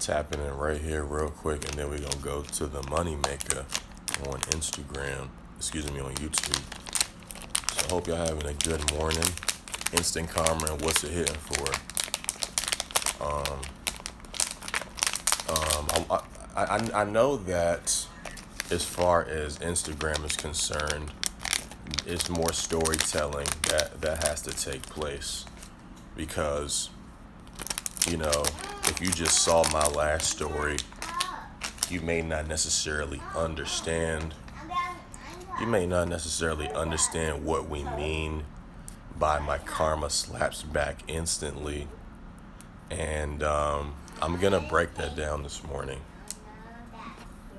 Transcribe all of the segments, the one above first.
tapping in right here real quick, and then we're gonna go to the money maker on Instagram. Excuse me, on YouTube. So I hope y'all having a good morning. Instant karma and what's it hitting for? I know that as far as Instagram is concerned, it's more storytelling that has to take place because, you know, if you just saw my last story, you may not necessarily understand. You may not necessarily understand what we mean by my karma slaps back instantly. And I'm going to break that down this morning.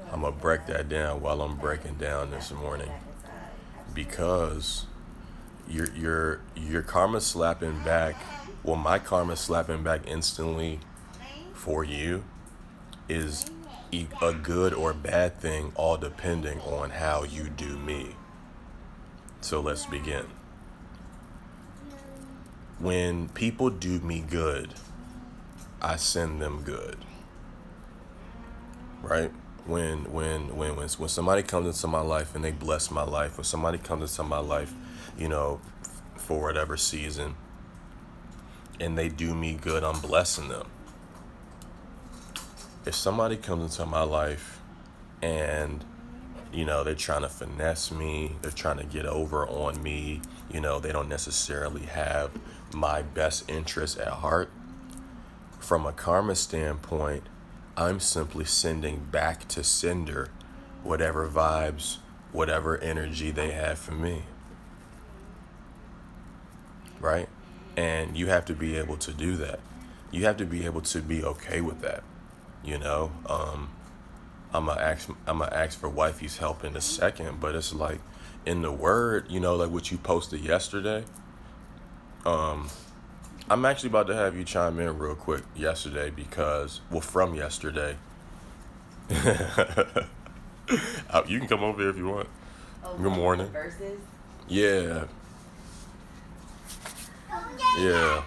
I'm going to break that down while I'm breaking down this morning. Because your karma slapping back, well, my karma slapping back instantly for you is a good or bad thing, all depending on how you do me. So let's begin. When people do me good, I send them good. Right? When somebody comes into my life and they bless my life, when somebody comes into my life, you know, for whatever season, and they do me good, I'm blessing them. If somebody comes into my life and, you know, they're trying to finesse me, they're trying to get over on me, you know, they don't necessarily have my best interest at heart, from a karma standpoint, I'm simply sending back to sender whatever vibes, whatever energy they have for me. Right? And you have to be able to do that. You have to be able to be okay with that. You know, I'm gonna ask for wifey's help in a second, but it's like in the word, you know, like what you posted yesterday. I'm actually about to have you chime in real quick yesterday because, well, from yesterday. You can come over here if you want. Oh, good morning. Verses? Yeah. Yeah.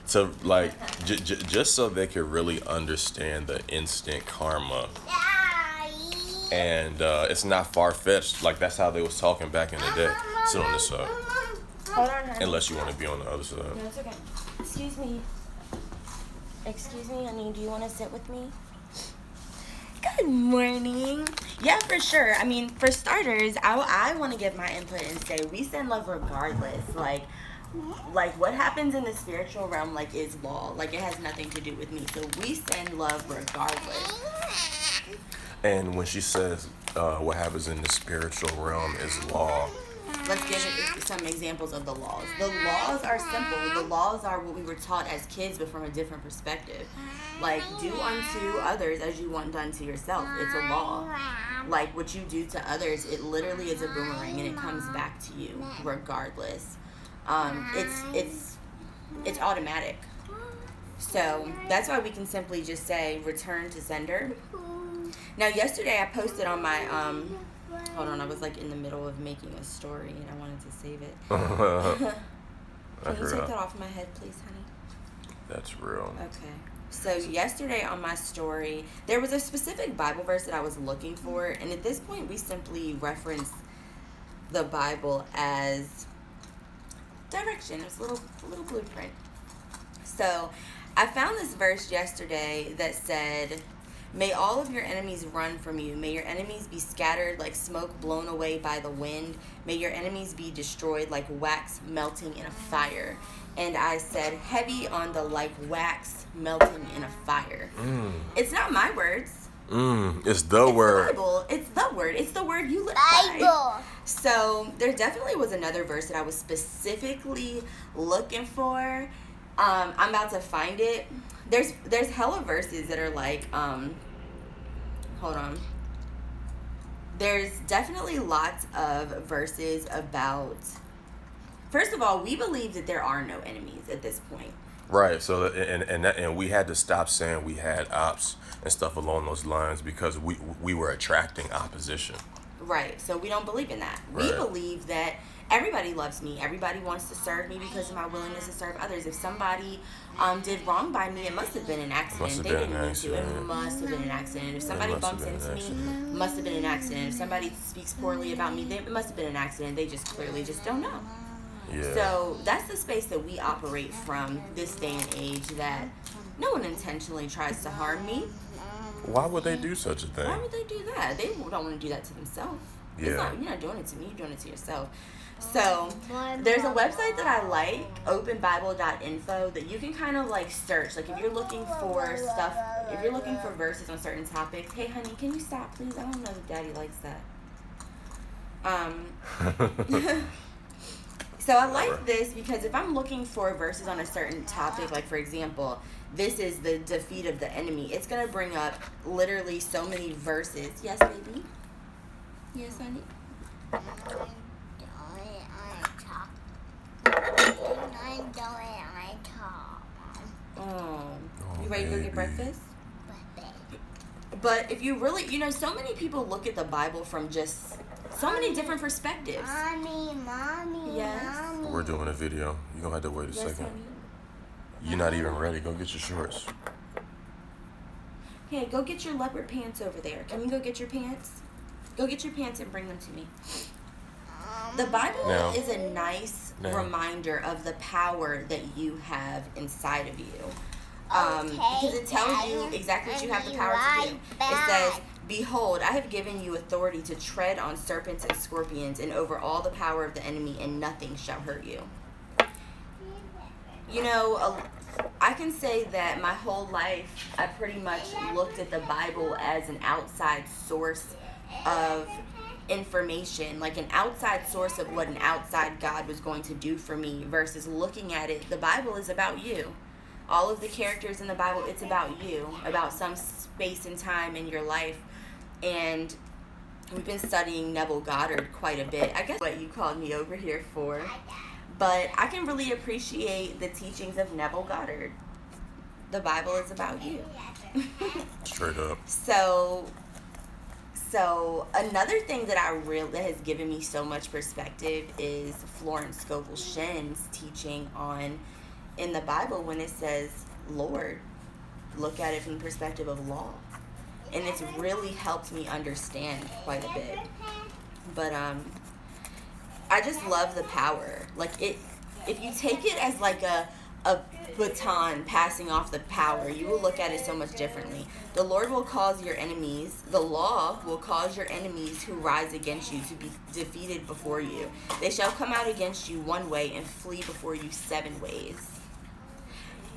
So like, just so they could really understand the instant karma. And it's not far-fetched. Like, that's how they was talking back in the day. Sit on this side. Hold on, honey. Unless you want to be on the other side. No, it's okay. Excuse me. Excuse me, honey. Do you want to sit with me? Good morning. Yeah, for sure. I mean, for starters, I want to give my input and say we send love regardless. Like what happens in the spiritual realm, like, is law. Like, it has nothing to do with me. So we send love regardless. And when she says what happens in the spiritual realm is law. Let's give some examples of the laws. The laws are simple. The laws are what we were taught as kids, but from a different perspective. Like, do unto others as you want done to yourself. It's a law. Like, what you do to others, it literally is a boomerang, and it comes back to you regardless. It's automatic. So that's why we can simply just say return to sender. Now, yesterday I posted on my hold on, I was like in the middle of making a story and I wanted to save it. Can you take that off my head, please, honey? That's real. Okay. So yesterday on my story, there was a specific Bible verse that I was looking for, and at this point we simply reference the Bible as direction. It was a little blueprint. So I found this verse yesterday that said, "May all of your enemies run from you. May your enemies be scattered like smoke blown away by the wind. May your enemies be destroyed like wax melting in a fire." And I said, heavy on the like wax melting in a fire. It's not my words. It's the word. The Bible. It's the word. It's the word you live by. So there definitely was another verse that I was specifically looking for. I'm about to find it. There's hella verses that are like, hold on. There's definitely lots of verses about, first of all, we believe that there are no enemies at this point. Right. So and we had to stop saying we had ops and stuff along those lines because we were attracting opposition. Right. So we don't believe in that. We Right. believe that everybody loves me. Everybody wants to serve me because of my willingness to serve others. If somebody did wrong by me, it must have been an Must accident. have They been didn't an mean to. It accident. must have been an accident. If It somebody must have bumps been into an me, accident. must have been an accident. If somebody speaks poorly about me, it must have been an accident. They just clearly just don't know. Yeah. So that's the space that we operate from this day and age, that no one intentionally tries to harm me. Why would they do such a Why thing? would they do that? They don't want to do that to themselves. Yeah. You're not doing it to me, you're doing it to yourself. So there's a website that I like, openbible.info, that you can kind of like search. Like if you're looking for stuff, if you're looking for verses on certain topics, hey honey, can you stop please? I don't know if daddy likes that. So I like this because if I'm looking for verses on a certain topic, like for example, this is the defeat of the enemy, it's going to bring up literally so many verses. Yes, baby? Yes, honey? Oh, you ready to go baby. get breakfast? But if you really, so many people look at the Bible from just so many different perspectives. Mommy. Yes. Mommy. We're doing a video. You're going to have to wait a Yes, second. honey. You're not even ready. Go get your shorts. Hey, go get your leopard pants over there. Can you go get your pants? Go get your pants and bring them to me. The Bible Now- is a nice now- reminder of the power that you have inside of you. Okay, Because it tells you Daddy, exactly what you have the I'll power be to do. right It back. says, "Behold, I have given you authority to tread on serpents and scorpions and over all the power of the enemy, and nothing shall hurt you." I can say that my whole life, I pretty much looked at the Bible as an outside source of information, like an outside source of what an outside God was going to do for me, versus looking at it, the Bible is about you. All of the characters in the Bible, it's about you, about some space and time in your life. And we've been studying Neville Goddard quite a bit. I guess what you called me over here for. But I can really appreciate the teachings of Neville Goddard. The Bible is about you. Straight up. So another thing that that has given me so much perspective is Florence Scovel Shinn's teaching on in the Bible when it says Lord. Look at it from the perspective of law. And it's really helped me understand quite a bit. But I just love the power. Like if you take it as like a baton passing off the power, you will look at it so much differently. The Lord will cause your enemies, the law will cause your enemies who rise against you to be defeated before you. They shall come out against you one way and flee before you 7 ways.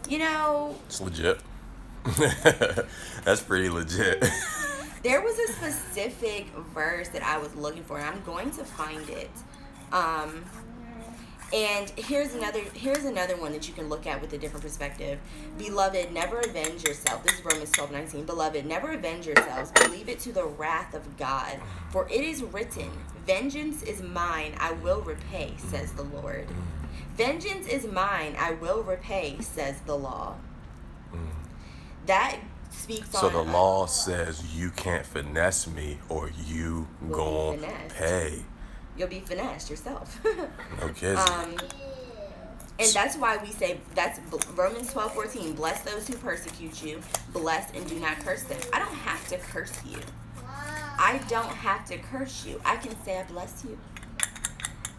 It's legit. That's pretty legit. There was a specific verse that I was looking for, and I'm going to find it. And here's another one that you can look at with a different perspective. Beloved, never avenge yourself. This is Romans 12:19. Beloved, never avenge yourselves, but leave it to the wrath of God. For it is written, vengeance is mine, I will repay, says the Lord. Vengeance is mine, I will repay, says the law. That speaks on... So the law says you can't finesse me or you Will be gon' finessed. pay. You'll be finessed yourself. No kidding. And that's why we say, that's Romans 12:14. Bless those who persecute you. Bless and do not curse them. I don't have to curse you. I don't have to curse you. I can say I bless you.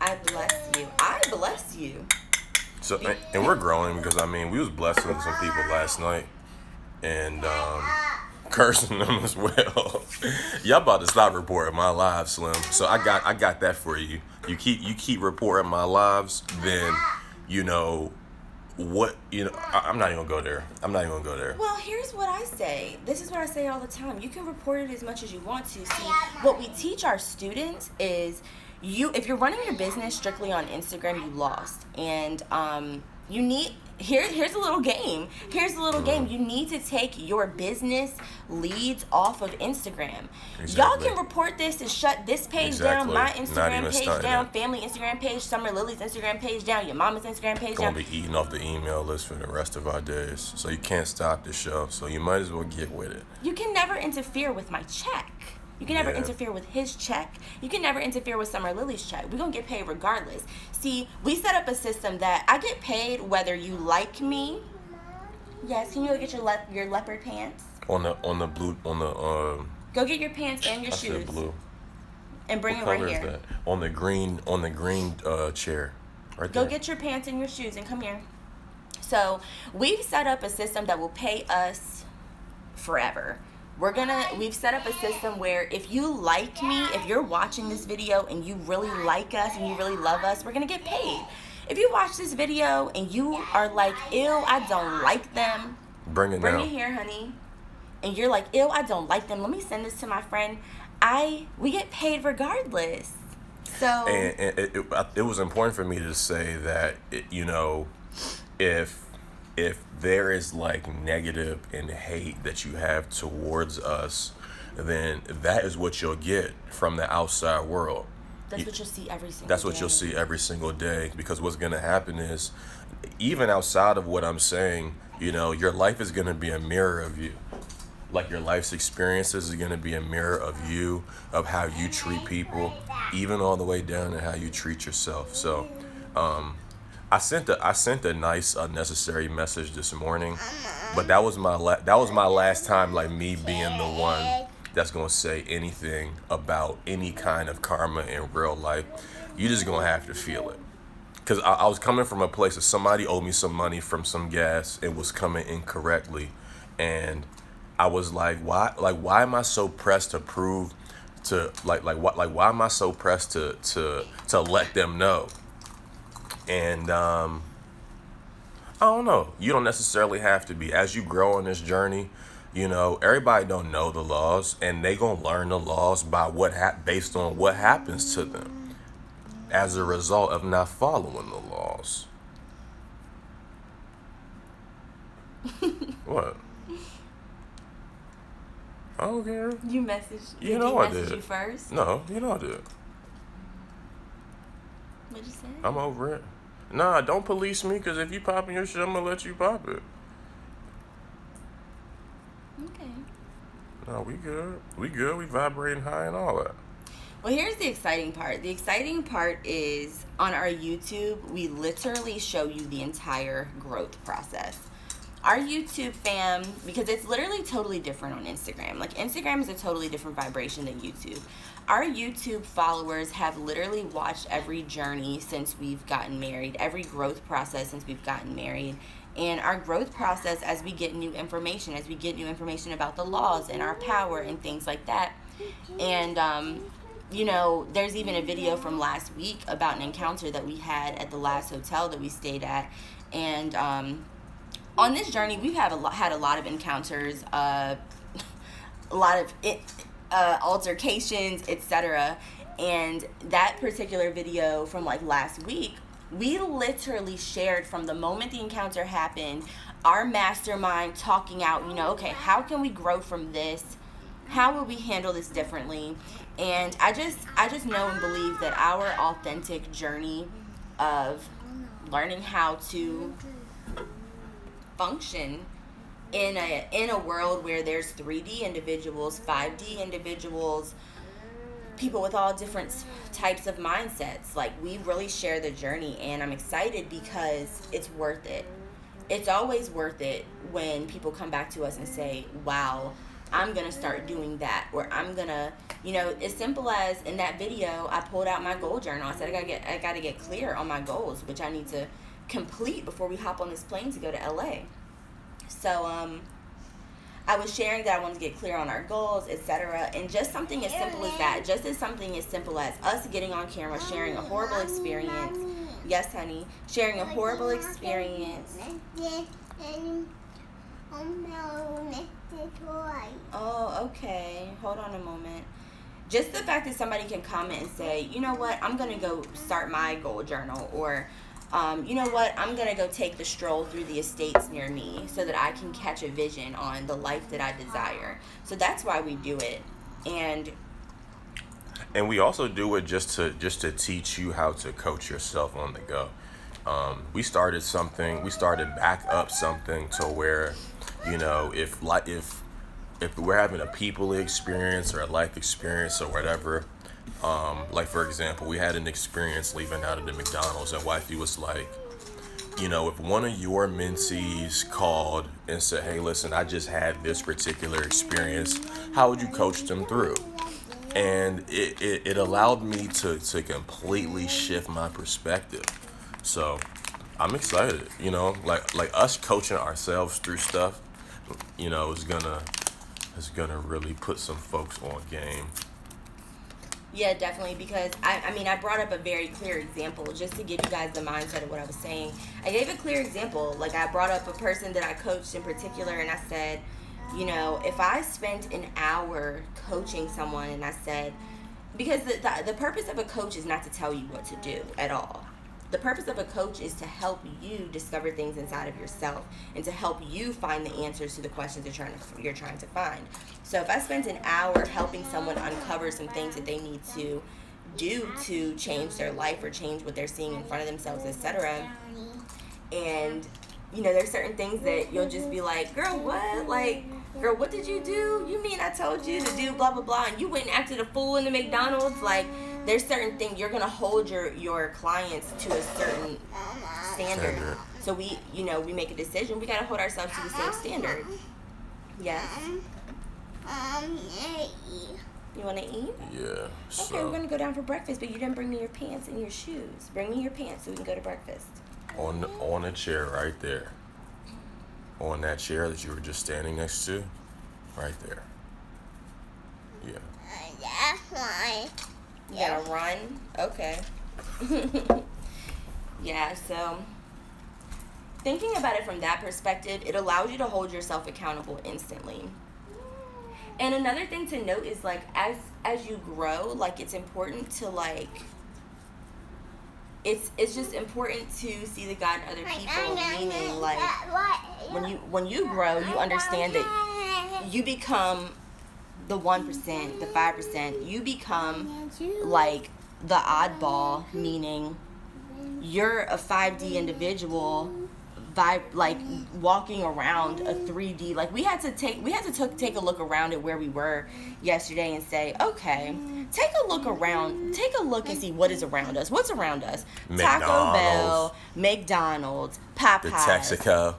I bless you. I bless you. So, and we're growing because, we was blessing some people last night and cursing them as well. Y'all about to stop reporting my lives, Slim. So I got that for you. You keep reporting my lives, then I'm not even gonna go there. Well, here's what I say. This is what I say all the time. You can report it as much as you want to. See, what we teach our students is if you're running your business strictly on Instagram, you lost. And you need... Here's a little game. You need to take your business leads off of Instagram. Exactly. Y'all can report this and shut this page down, Exactly. my Not Instagram even page starting down, it. family Instagram page, Summer Lily's Instagram page down, your mama's Instagram page Gonna down. be eating off the email list for the rest of our days. So you can't stop the show. So you might as well get with it. You can never interfere with my check. You can never Yeah. interfere with his check. You can never interfere with Summer Lily's check. We're going to get paid regardless. See, we set up a system that I get paid whether you like me. Yes, can you go get your leopard pants? On the blue, Go get your pants and your I shoes said blue. and bring What them right color is here. that? On the green chair. Right Go there. get your pants and your shoes and come here. So we've set up a system that will pay us forever. We've set up a system where if you like me, if you're watching this video and you really like us and you really love us, we're gonna get paid. If you watch this video and you are like, ew, I don't like them, Bring it bring down. it here, honey. And you're like, ew, I don't like them. Let me send this to my friend. We get paid regardless. So And it was important for me to say that if there is like negative and hate that you have towards us, then that is what you'll get from the outside world. that's what you'll see every single That's what day. you'll see every single day, because what's going to happen is, even outside of what I'm saying, your life is going to be a mirror of you. Like your life's experiences is going to be a mirror of you, of how you treat people, even all the way down to how you treat yourself. So, I sent a nice unnecessary message this morning, but that was my last time, like, me being the one that's gonna say anything about any kind of karma in real life. You just gonna have to feel it. Cause I was coming from a place of somebody owed me some money from some gas. It was coming incorrectly, and I was like, why am I so pressed to prove to why am I so pressed to let them know? And I don't know. You don't necessarily have to be. As you grow on this journey, everybody don't know the laws, and they gonna learn the laws by based on what happens to them as a result of not following the laws. What? I don't care. You messaged. You Did know he I message did. you first? No, I did. What'd you say? I'm over it. Nah, don't police me, because if you popping your shit, I'm gonna let you pop it. Okay. No, we good. We vibrating high and all that. Well, here's the exciting part. The exciting part is on our YouTube, we literally show you the entire growth process. Our YouTube fam, because it's literally totally different on Instagram. Like, Instagram is a totally different vibration than YouTube. Our YouTube followers have literally watched every journey since we've gotten married, every growth process since we've gotten married. And our growth process as we get new information, about the laws and our power and things like that. And, there's even a video from last week about an encounter that we had at the last hotel that we stayed at. And on this journey, we've had a lot of encounters, a lot of altercations, etc. And that particular video from like last week, we literally shared from the moment the encounter happened, our mastermind talking out, okay, how can we grow from this? How will we handle this differently? And I just know and believe that our authentic journey of learning how to function in a world where there's 3D individuals, 5D individuals, people with all different types of mindsets. Like, we really share the journey, and I'm excited because it's worth it. It's always worth it when people come back to us and say, wow, I'm going to start doing that, or I'm going to, as simple as in that video, I pulled out my goal journal. I said, I got to get clear on my goals, which I need to complete before we hop on this plane to go to LA. So, I was sharing that I wanted to get clear on our goals, etc. And just something as simple as that, just as something as simple as us getting on camera, sharing a horrible experience. Yes, honey. Sharing a horrible experience. Oh, okay. Hold on a moment. Just the fact that somebody can comment and say, you know what, I'm going to go start my goal journal, or you know what, I'm going to go take the stroll through the estates near me so that I can catch a vision on the life that I desire. So that's why we do it. And we also do it just to teach you how to coach yourself on the go. We started back up something to where, if if we're having a people experience or a life experience or whatever, like for example, we had an experience leaving out of the McDonald's, and wifey was like, if one of your mentees called and said, hey, listen, I just had this particular experience, how would you coach them through? And it allowed me to completely shift my perspective. So I'm excited, like us coaching ourselves through stuff, is gonna really put some folks on game. Yeah, definitely, because I brought up a very clear example just to give you guys the mindset of what I was saying. I gave a clear example. Like, I brought up a person that I coached in particular, and I said, if I spent an hour coaching someone, and I said, because the purpose of a coach is not to tell you what to do at all. The purpose of a coach is to help you discover things inside of yourself and to help you find the answers to the questions you're trying to find. So if I spent an hour helping someone uncover some things that they need to do to change their life or change what they're seeing in front of themselves, etc., and there's certain things that you'll just be like, girl, what? Like, girl, what did you do? You mean I told you to do blah, blah, blah, and you went and acted a fool in the McDonald's? Like, there's certain things you're going to hold your clients to a certain standard. So we make a decision. We got to hold ourselves to the same standard. Yes? You want to eat? Yeah. So, okay, we're going to go down for breakfast, but you didn't bring me your pants and your shoes. Bring me your pants so we can go to breakfast. On a chair right there. On that chair that you were just standing next to. Right there. Yeah. That's why. You gotta run? Okay. Yeah, so thinking about it from that perspective, it allows you to hold yourself accountable instantly. And another thing to note is, like, as you grow, like, it's important to, like, it's just important to see the God in other people, meaning, like, when you grow, you understand that you become the 1%, the 5%, you become like the oddball, meaning you're a 5D individual, like walking around a 3D. Like, we had to take a look around at where we were yesterday and say, okay, take a look and see what is around us. What's around us? McDonald's. Taco Bell, McDonald's, Popeyes, The Texaco.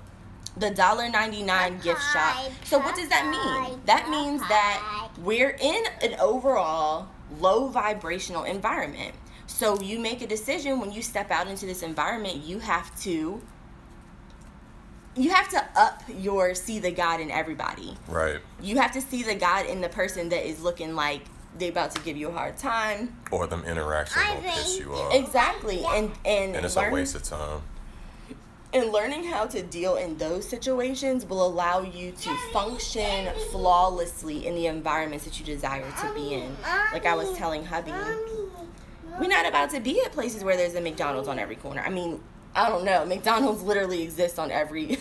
the $1.99 gift shop. So what does that mean? That means that we're in an overall low vibrational environment. So you make a decision when you step out into this environment, you have to up your see the God in everybody. Right. You have to see the God in the person that is looking like they about to give you a hard time. Or them interactions will piss you off. Exactly. And it's a waste of time. And learning how to deal in those situations will allow you to function flawlessly in the environments that you desire to be in. Like I was telling hubby, we're not about to be at places where there's a McDonald's on every corner. I mean, I don't know. McDonald's literally exists on every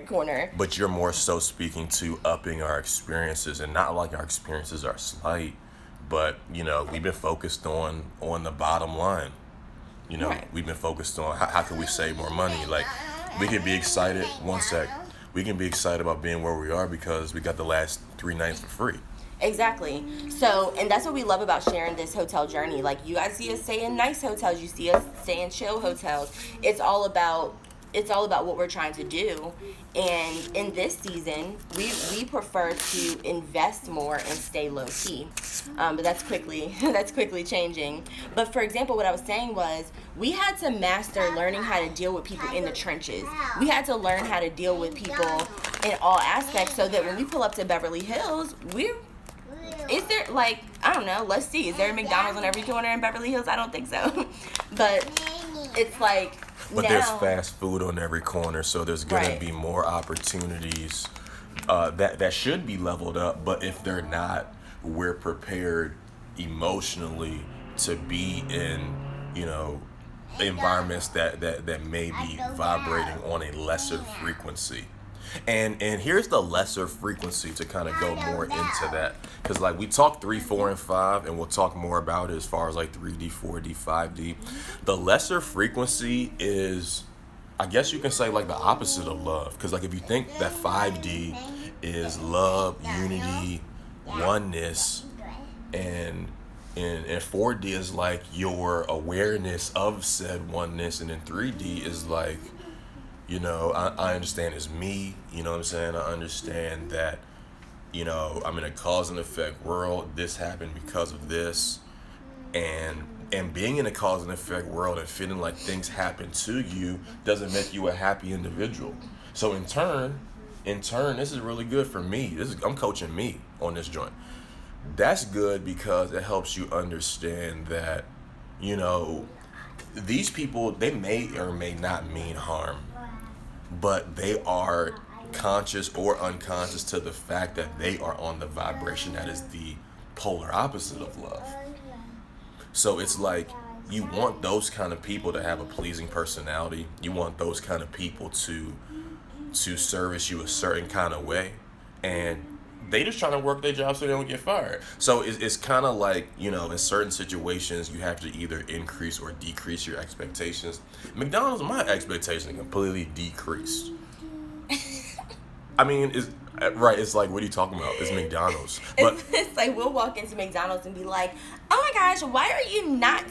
corner. But you're more so speaking to upping our experiences, and not like our experiences are slight, but we've been focused on the bottom line. Right. We've been focused on how can we save more money. Like, we can be excited. One sec. We can be excited about being where we are because we got the last 3 nights for free. Exactly. So, and that's what we love about sharing this hotel journey. Like, you guys see us stay in nice hotels. You see us stay in chill hotels. It's all about what we're trying to do. And in this season, we prefer to invest more and stay low key. But that's quickly changing. But for example, what I was saying was we had to master learning how to deal with people in the trenches. We had to learn how to deal with people in all aspects so that when we pull up to Beverly Hills, is there, like, I don't know, let's see. Is there a McDonald's on every corner in Beverly Hills? I don't think so. But it's like, but now, there's fast food on every corner, so there's going to be more opportunities that should be leveled up. But if they're not, we're prepared emotionally to be in, environments that may be vibrating on a lesser frequency. And here's the lesser frequency to kind of go more into that, because like we talked 3, 4, and 5, and we'll talk more about it as far as like 3D, 4D, 5D. The lesser frequency is I guess you can say like the opposite of love, because like if you think that 5D is love, unity, oneness, and and 4D is like your awareness of said oneness, and then 3D is like, I understand it's me, you know what I'm saying? I understand that, I'm in a cause and effect world. This happened because of this, and being in a cause and effect world and feeling like things happen to you doesn't make you a happy individual. So in turn, this is really good for me. I'm coaching me on this joint. That's good because it helps you understand that, these people, they may or may not mean harm, but they are conscious or unconscious to the fact that they are on the vibration that is the polar opposite of love. So it's like you want those kind of people to have a pleasing personality. You want those kind of people to service you a certain kind of way, and they just trying to work their job so they don't get fired. So it's kind of like, in certain situations you have to either increase or decrease your expectations. McDonald's, my expectations completely decreased. I mean, it's like, what are you talking about? It's McDonald's. But it's like we'll walk into McDonald's and be like, oh my gosh, why are you not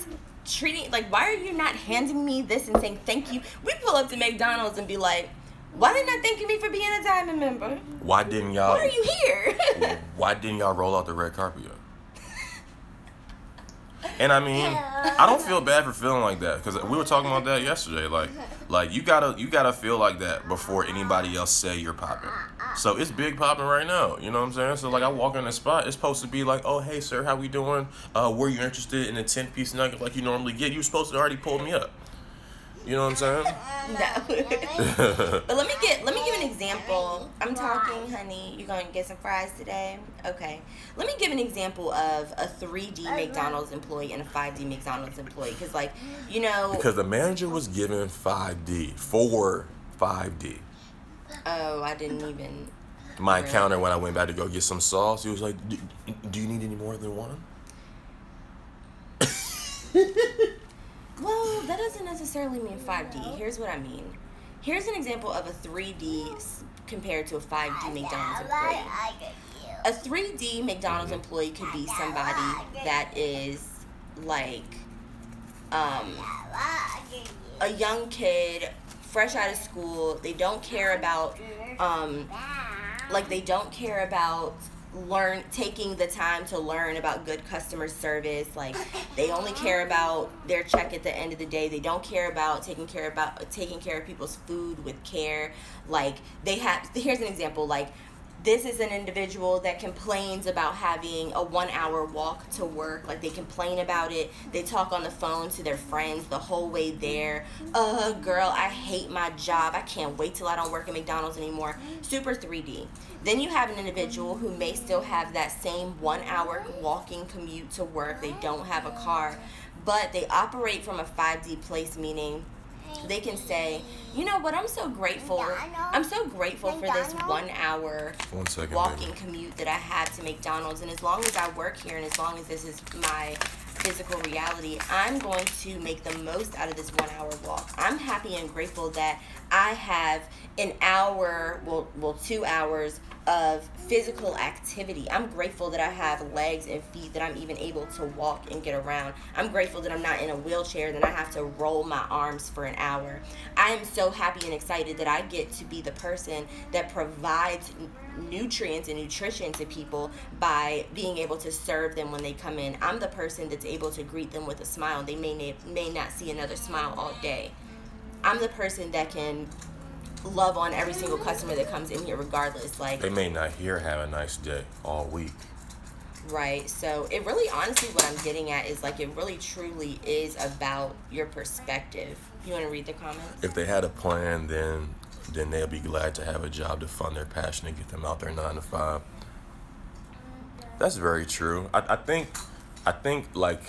why are you not handing me this and saying thank you? We pull up to McDonald's and be like, why are they not thanking me for being a diamond member? Why didn't y'all? Why are you here? Why didn't y'all roll out the red carpet yet? And I mean, I don't feel bad for feeling like that, because we were talking about that yesterday. Like you gotta feel like that before anybody else say you're popping. So it's big popping right now. You know what I'm saying? So like I walk in the spot, it's supposed to be like, oh hey sir, how we doing? Were you interested in a 10-piece nugget like you normally get? You were supposed to already pull me up. You know what I'm saying? No. But let me give an example. I'm talking, honey. You gonna get some fries today? Okay. Let me give an example of a 3D McDonald's employee and a 5D McDonald's employee. Because, Because the manager was given 5D for 5D. Oh, I didn't even. My encounter when I went back to go get some sauce, he was like, do you need any more than one? Well, that doesn't necessarily mean 5D. Here's what I mean. Here's an example of a 3D compared to a 5D McDonald's employee. A 3D McDonald's employee could be somebody that is like a young kid, fresh out of school. They don't care about taking the time to learn about good customer service. Like, they only care about their check at the end of the day. They don't care about taking care of people's food with care. Like, here's an example. Like, this is an individual that complains about having a 1-hour walk to work. Like, they complain about it. They talk on the phone to their friends the whole way there. Girl, I hate my job. I can't wait till I don't work at McDonald's anymore. Super 3D. Then you have an individual who may still have that same 1-hour walking commute to work. They don't have a car, but they operate from a 5D place, meaning they can say, you know what, I'm so grateful for this 1-hour walking commute that I have to McDonald's, and as long as I work here and as long as this is my physical reality, I'm going to make the most out of this 1-hour walk. I'm happy and grateful that I have an hour, 2 hours of physical activity. I'm grateful that I have legs and feet, that I'm even able to walk and get around. I'm grateful that I'm not in a wheelchair, that I have to roll my arms for an hour. I am so happy and excited that I get to be the person that provides nutrients and nutrition to people by being able to serve them when they come in. I'm the person that's able to greet them with a smile. They may not see another smile all day. I'm the person that can love on every single customer that comes in here regardless. Like, they may not hear have a nice day all week. Right. So it really, honestly, what I'm getting at is like, it really truly is about your perspective. You want to read the comments? If they had a plan, then they'll be glad to have a job to fund their passion and get them out there 9 to 5. That's very true. I think like,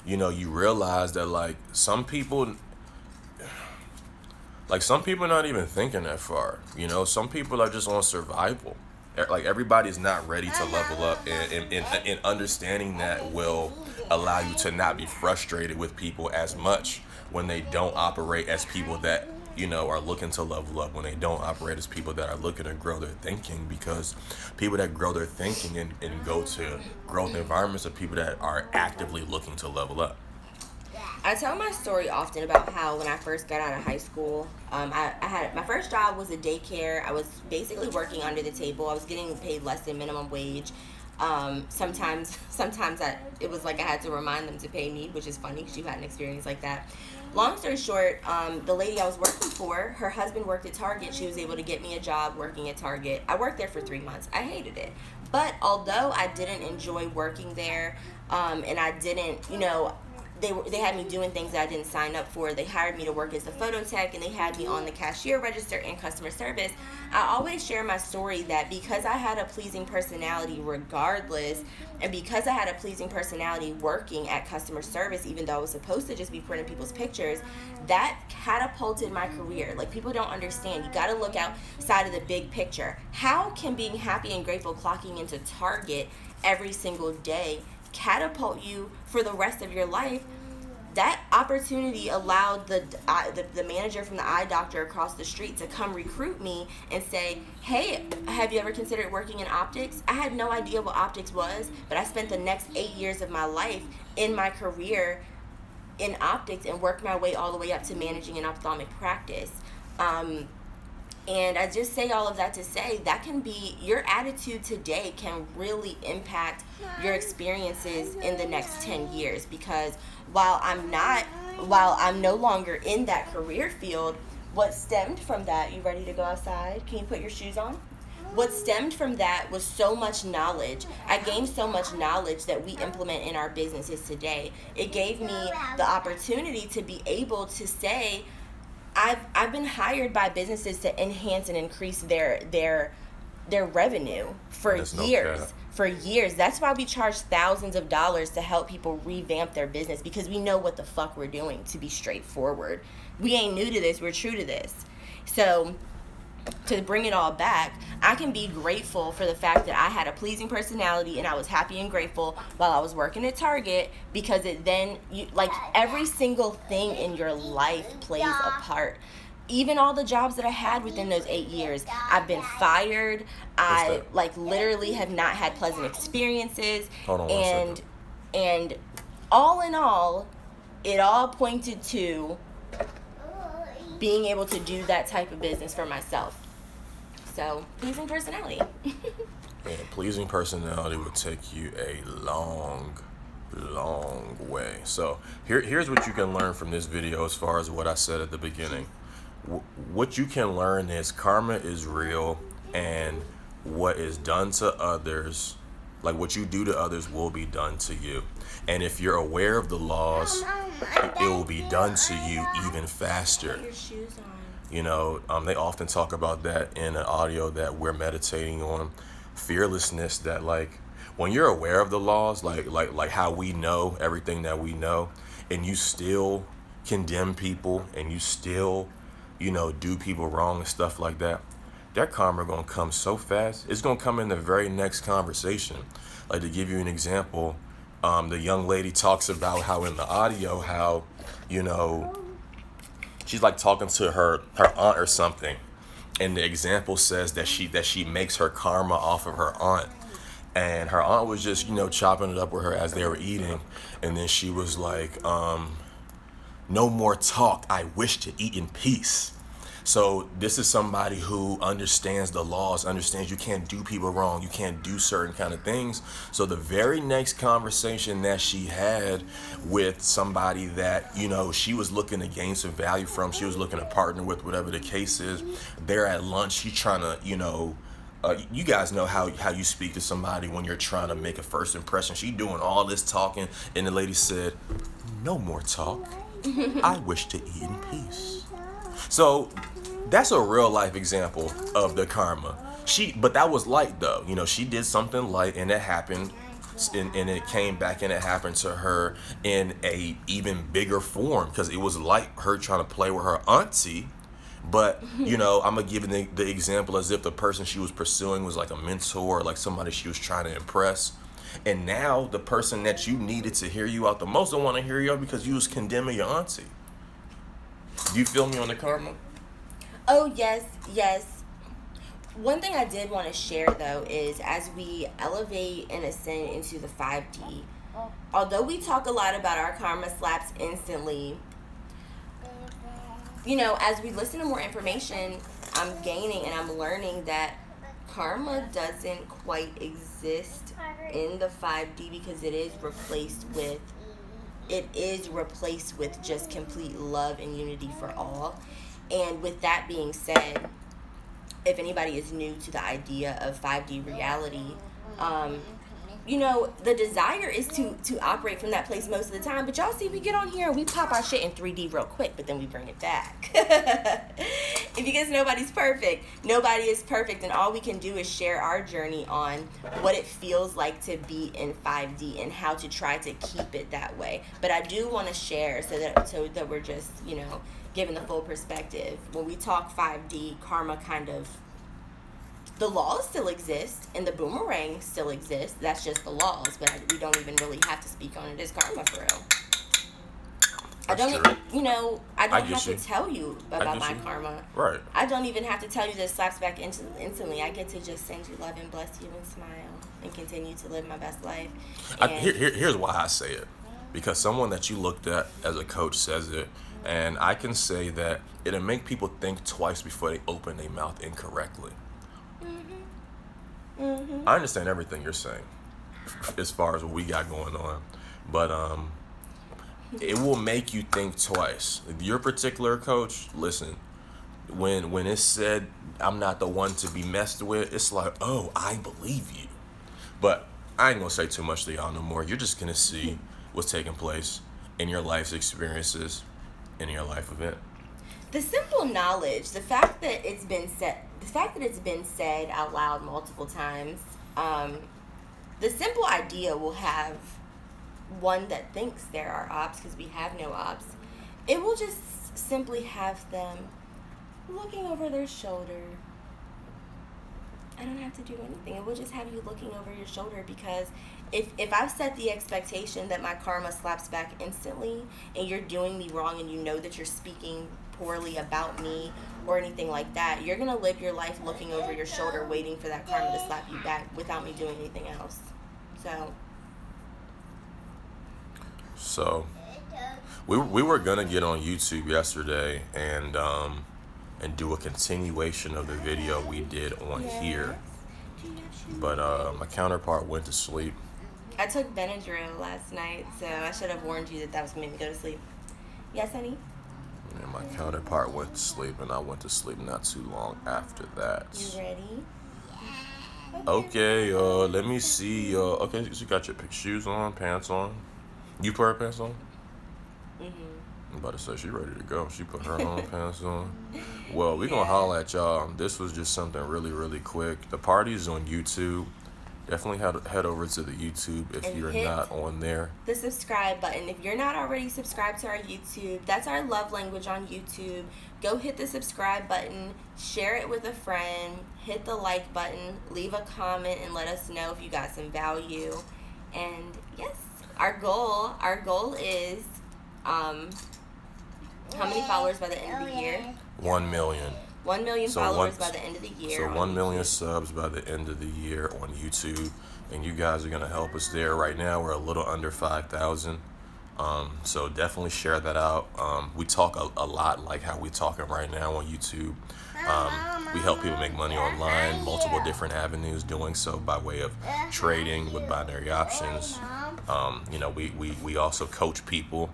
you realize that like some people are not even thinking that far. Some people are just on survival. Like, everybody's not ready to level up, and understanding that will allow you to not be frustrated with people as much when they don't operate as people that are looking to level up, when they don't operate as people that are looking to grow their thinking, because people that grow their thinking and go to growth environments are people that are actively looking to level up. I tell my story often about how when I first got out of high school, I had my first job was a daycare. I was basically working under the table. I was getting paid less than minimum wage. Sometimes it was like I had to remind them to pay me, which is funny because you had an experience like that. Long story short, the lady I was working for, her husband worked at Target. She was able to get me a job working at Target. I worked there for 3 months. I hated it. But although I didn't enjoy working there, and I didn't, they had me doing things that I didn't sign up for. They hired me to work as a photo tech, and they had me on the cashier register and customer service. I always share my story that because I had a pleasing personality regardless, and because I had a pleasing personality working at customer service, even though I was supposed to just be printing people's pictures, that catapulted my career. Like, people don't understand. You got to look outside of the big picture. How can being happy and grateful clocking into Target every single day catapult you for the rest of your life? That opportunity allowed the manager from the eye doctor across the street to come recruit me and say, hey, have you ever considered working in optics? I had no idea what optics was, but I spent the next 8 years of my life in my career in optics and worked my way all the way up to managing an ophthalmic practice. And I just say all of that to say that can be, your attitude today can really impact your experiences in the next 10 years. Because while I'm no longer in that career field, what stemmed from that, you ready to go outside? Can you put your shoes on? What stemmed from that was so much knowledge. I gained so much knowledge that we implement in our businesses today. It gave me the opportunity to be able to say, I've been hired by businesses to enhance and increase their revenue for years. For years. That's why we charge thousands of dollars to help people revamp their business, because we know what the fuck we're doing, to be straightforward. We ain't new to this, we're true to this. So to bring it all back, I can be grateful for the fact that I had a pleasing personality and I was happy and grateful while I was working at Target, because it then, every single thing in your life plays a part. Even all the jobs that I had within those 8 years, I've been fired. I literally have not had pleasant experiences. Hold on 1 second. And all in all, it all pointed to being able to do that type of business for myself. So, pleasing personality. And pleasing personality will take you a long way. So here's what you can learn from this video as far as what I said at the beginning. What you can learn is karma is real, and what is done to others, like what you do to others, will be done to you. And if you're aware of the laws, it will be done to you even faster. Put your shoes on. They often talk about that in an audio that we're meditating on, fearlessness, that when you're aware of the laws, like how we know everything that we know, and you still condemn people and you still, do people wrong and stuff like that, that karma gonna come so fast. It's gonna come in the very next conversation. Like, to give you an example, the young lady talks about how in the audio, how, she's talking to her aunt or something, and the example says that she makes her karma off of her aunt. And her aunt was just, chopping it up with her as they were eating. And then she was like, no more talk. I wish to eat in peace. So this is somebody who understands the laws, understands you can't do people wrong. You can't do certain kind of things. So the very next conversation that she had with somebody that, she was looking to gain some value from, she was looking to partner with, whatever the case is, they're at lunch, she's trying to, you guys know how you speak to somebody when you're trying to make a first impression. She doing all this talking, and the lady said, no more talk. I wish to eat in peace. So that's a real life example of the karma. But that was light though. She did something light, and it happened, and it came back, and it happened to her in a even bigger form, because it was like her trying to play with her auntie. But, I'm going to give the example as if the person she was pursuing was like a mentor, like somebody she was trying to impress. And now the person that you needed to hear you out the most don't want to hear you out because you was condemning your auntie. Do you feel me on the karma? Oh, yes, yes. One thing I did want to share, though, is as we elevate and ascend into the 5D, although we talk a lot about our karma slaps instantly, as we listen to more information, I'm gaining and I'm learning that karma doesn't quite exist in the 5D because it is replaced with just complete love and unity for all. And with that being said, if anybody is new to the idea of 5D reality, the desire is to operate from that place most of the time. But y'all see, we get on here and we pop our shit in 3D real quick, but then we bring it back. Because nobody's perfect. Nobody is perfect, and all we can do is share our journey on what it feels like to be in 5D and how to try to keep it that way. But I do want to share so that we're just, given the full perspective. When we talk 5D, karma the laws still exist and the boomerang still exists. That's just the laws, but we don't even really have to speak on it as karma for real. I don't have to tell you about my karma. Right. I don't even have to tell you that it slaps back instantly. I get to just send you love and bless you and smile and continue to live my best life. Here's why I say it. Because someone that you looked at as a coach says it, and I can say that it'll make people think twice before they open their mouth incorrectly. I understand everything you're saying as far as what we got going on, but it will make you think twice. Your particular coach, listen, when it's said I'm not the one to be messed with, it's like, oh, I believe you. But I ain't gonna say too much to y'all no more. You're just gonna see what's taking place in your life's experiences, in your life event. The simple knowledge, the fact that it's been said out loud multiple times, the simple idea will have one that thinks there are ops, because we have no ops. It will just simply have them looking over their shoulder. I don't have to do anything. It will just have you looking over your shoulder, because if I've set the expectation that my karma slaps back instantly and you're doing me wrong and you know that you're speaking poorly about me or anything like that, you're going to live your life looking over your shoulder waiting for that karma to slap you back without me doing anything else. So we were going to get on YouTube yesterday and do a continuation of the video we did on here. But my counterpart went to sleep. I took Benadryl last night, so I should have warned you that was going to make me go to sleep. Yes, honey? And my counterpart went to sleep, and I went to sleep not too long after that. You ready? Okay, let me see. Okay, so you got your shoes on, pants on. You put her pants on? I'm about to say she ready to go. She put her own pants on. Well, we're going to holler at y'all. This was just something really, really quick. The party's on YouTube. Definitely head over to the YouTube if you're not on there. The subscribe button. If you're not already subscribed to our YouTube, that's our love language on YouTube. Go hit the subscribe button, share it with a friend, hit the like button, leave a comment, and let us know if you got some value. And yes, our goal is how many followers by the end of the year? 1 million. 1 million followers by the end of the year. So 1 million subs by the end of the year on YouTube, and you guys are gonna help us there. Right now we're a little under 5,000. So definitely share that out. We talk a lot like how we talking right now on YouTube. We help people make money online, multiple different avenues, doing so by way of trading with binary options. We also coach people.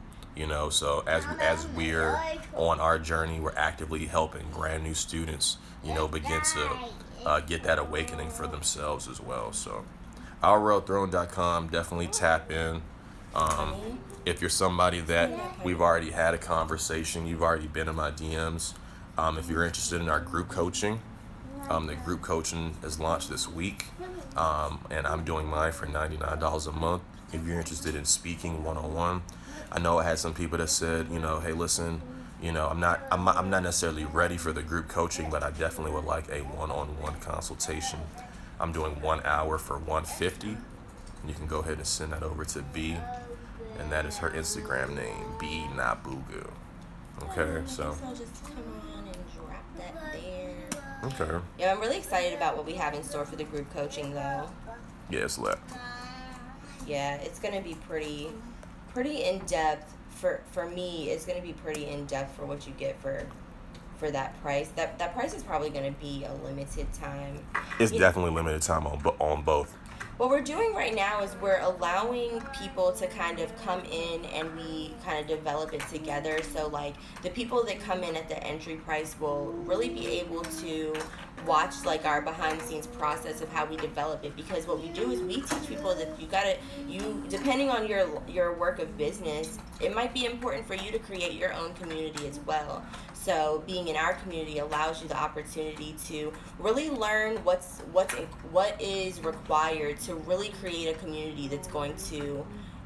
So as we're on our journey, we're actively helping brand new students, begin to get that awakening for themselves as well. So OurRealThrone.com, definitely tap in. If you're somebody that we've already had a conversation, you've already been in my DMs. If you're interested in our group coaching, the group coaching is launched this week, and I'm doing mine for $99 a month. If you're interested in speaking one-on-one, I know I had some people that said, hey, listen, I'm not necessarily ready for the group coaching, but I definitely would like a one-on-one consultation. I'm doing 1 hour for $150. You can go ahead and send that over to B, and that is her Instagram name, B Nabugu. Okay, so just come on and drop that Okay. Yeah, I'm really excited about what we have in store for the group coaching, though. Yeah, it's lit. Yeah, it's gonna be pretty in depth for me. It's gonna be pretty in depth for what you get for that price. That price is probably gonna be a limited time. It's You- definitely limited time on both. What we're doing right now is we're allowing people to kind of come in and we kind of develop it together. So, like, the people that come in at the entry price will really be able to watch, like, our behind the scenes process of how we develop it. Because what we do is we teach people that depending on your work of business, it might be important for you to create your own community as well. So being in our community allows you the opportunity to really learn what is required to really create a community that's going to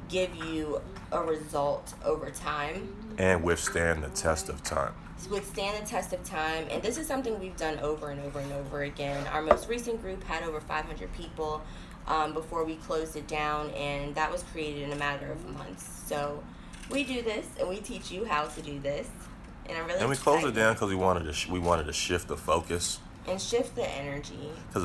give you a result over time. And withstand the test of time. Withstand the test of time, and this is something we've done over and over and over again. Our most recent group had over 500 people before we closed it down, and that was created in a matter of months. So we do this, and we teach you how to do this. And I'm really And we closed it excited. down because we wanted to shift the focus. And shift the energy. Because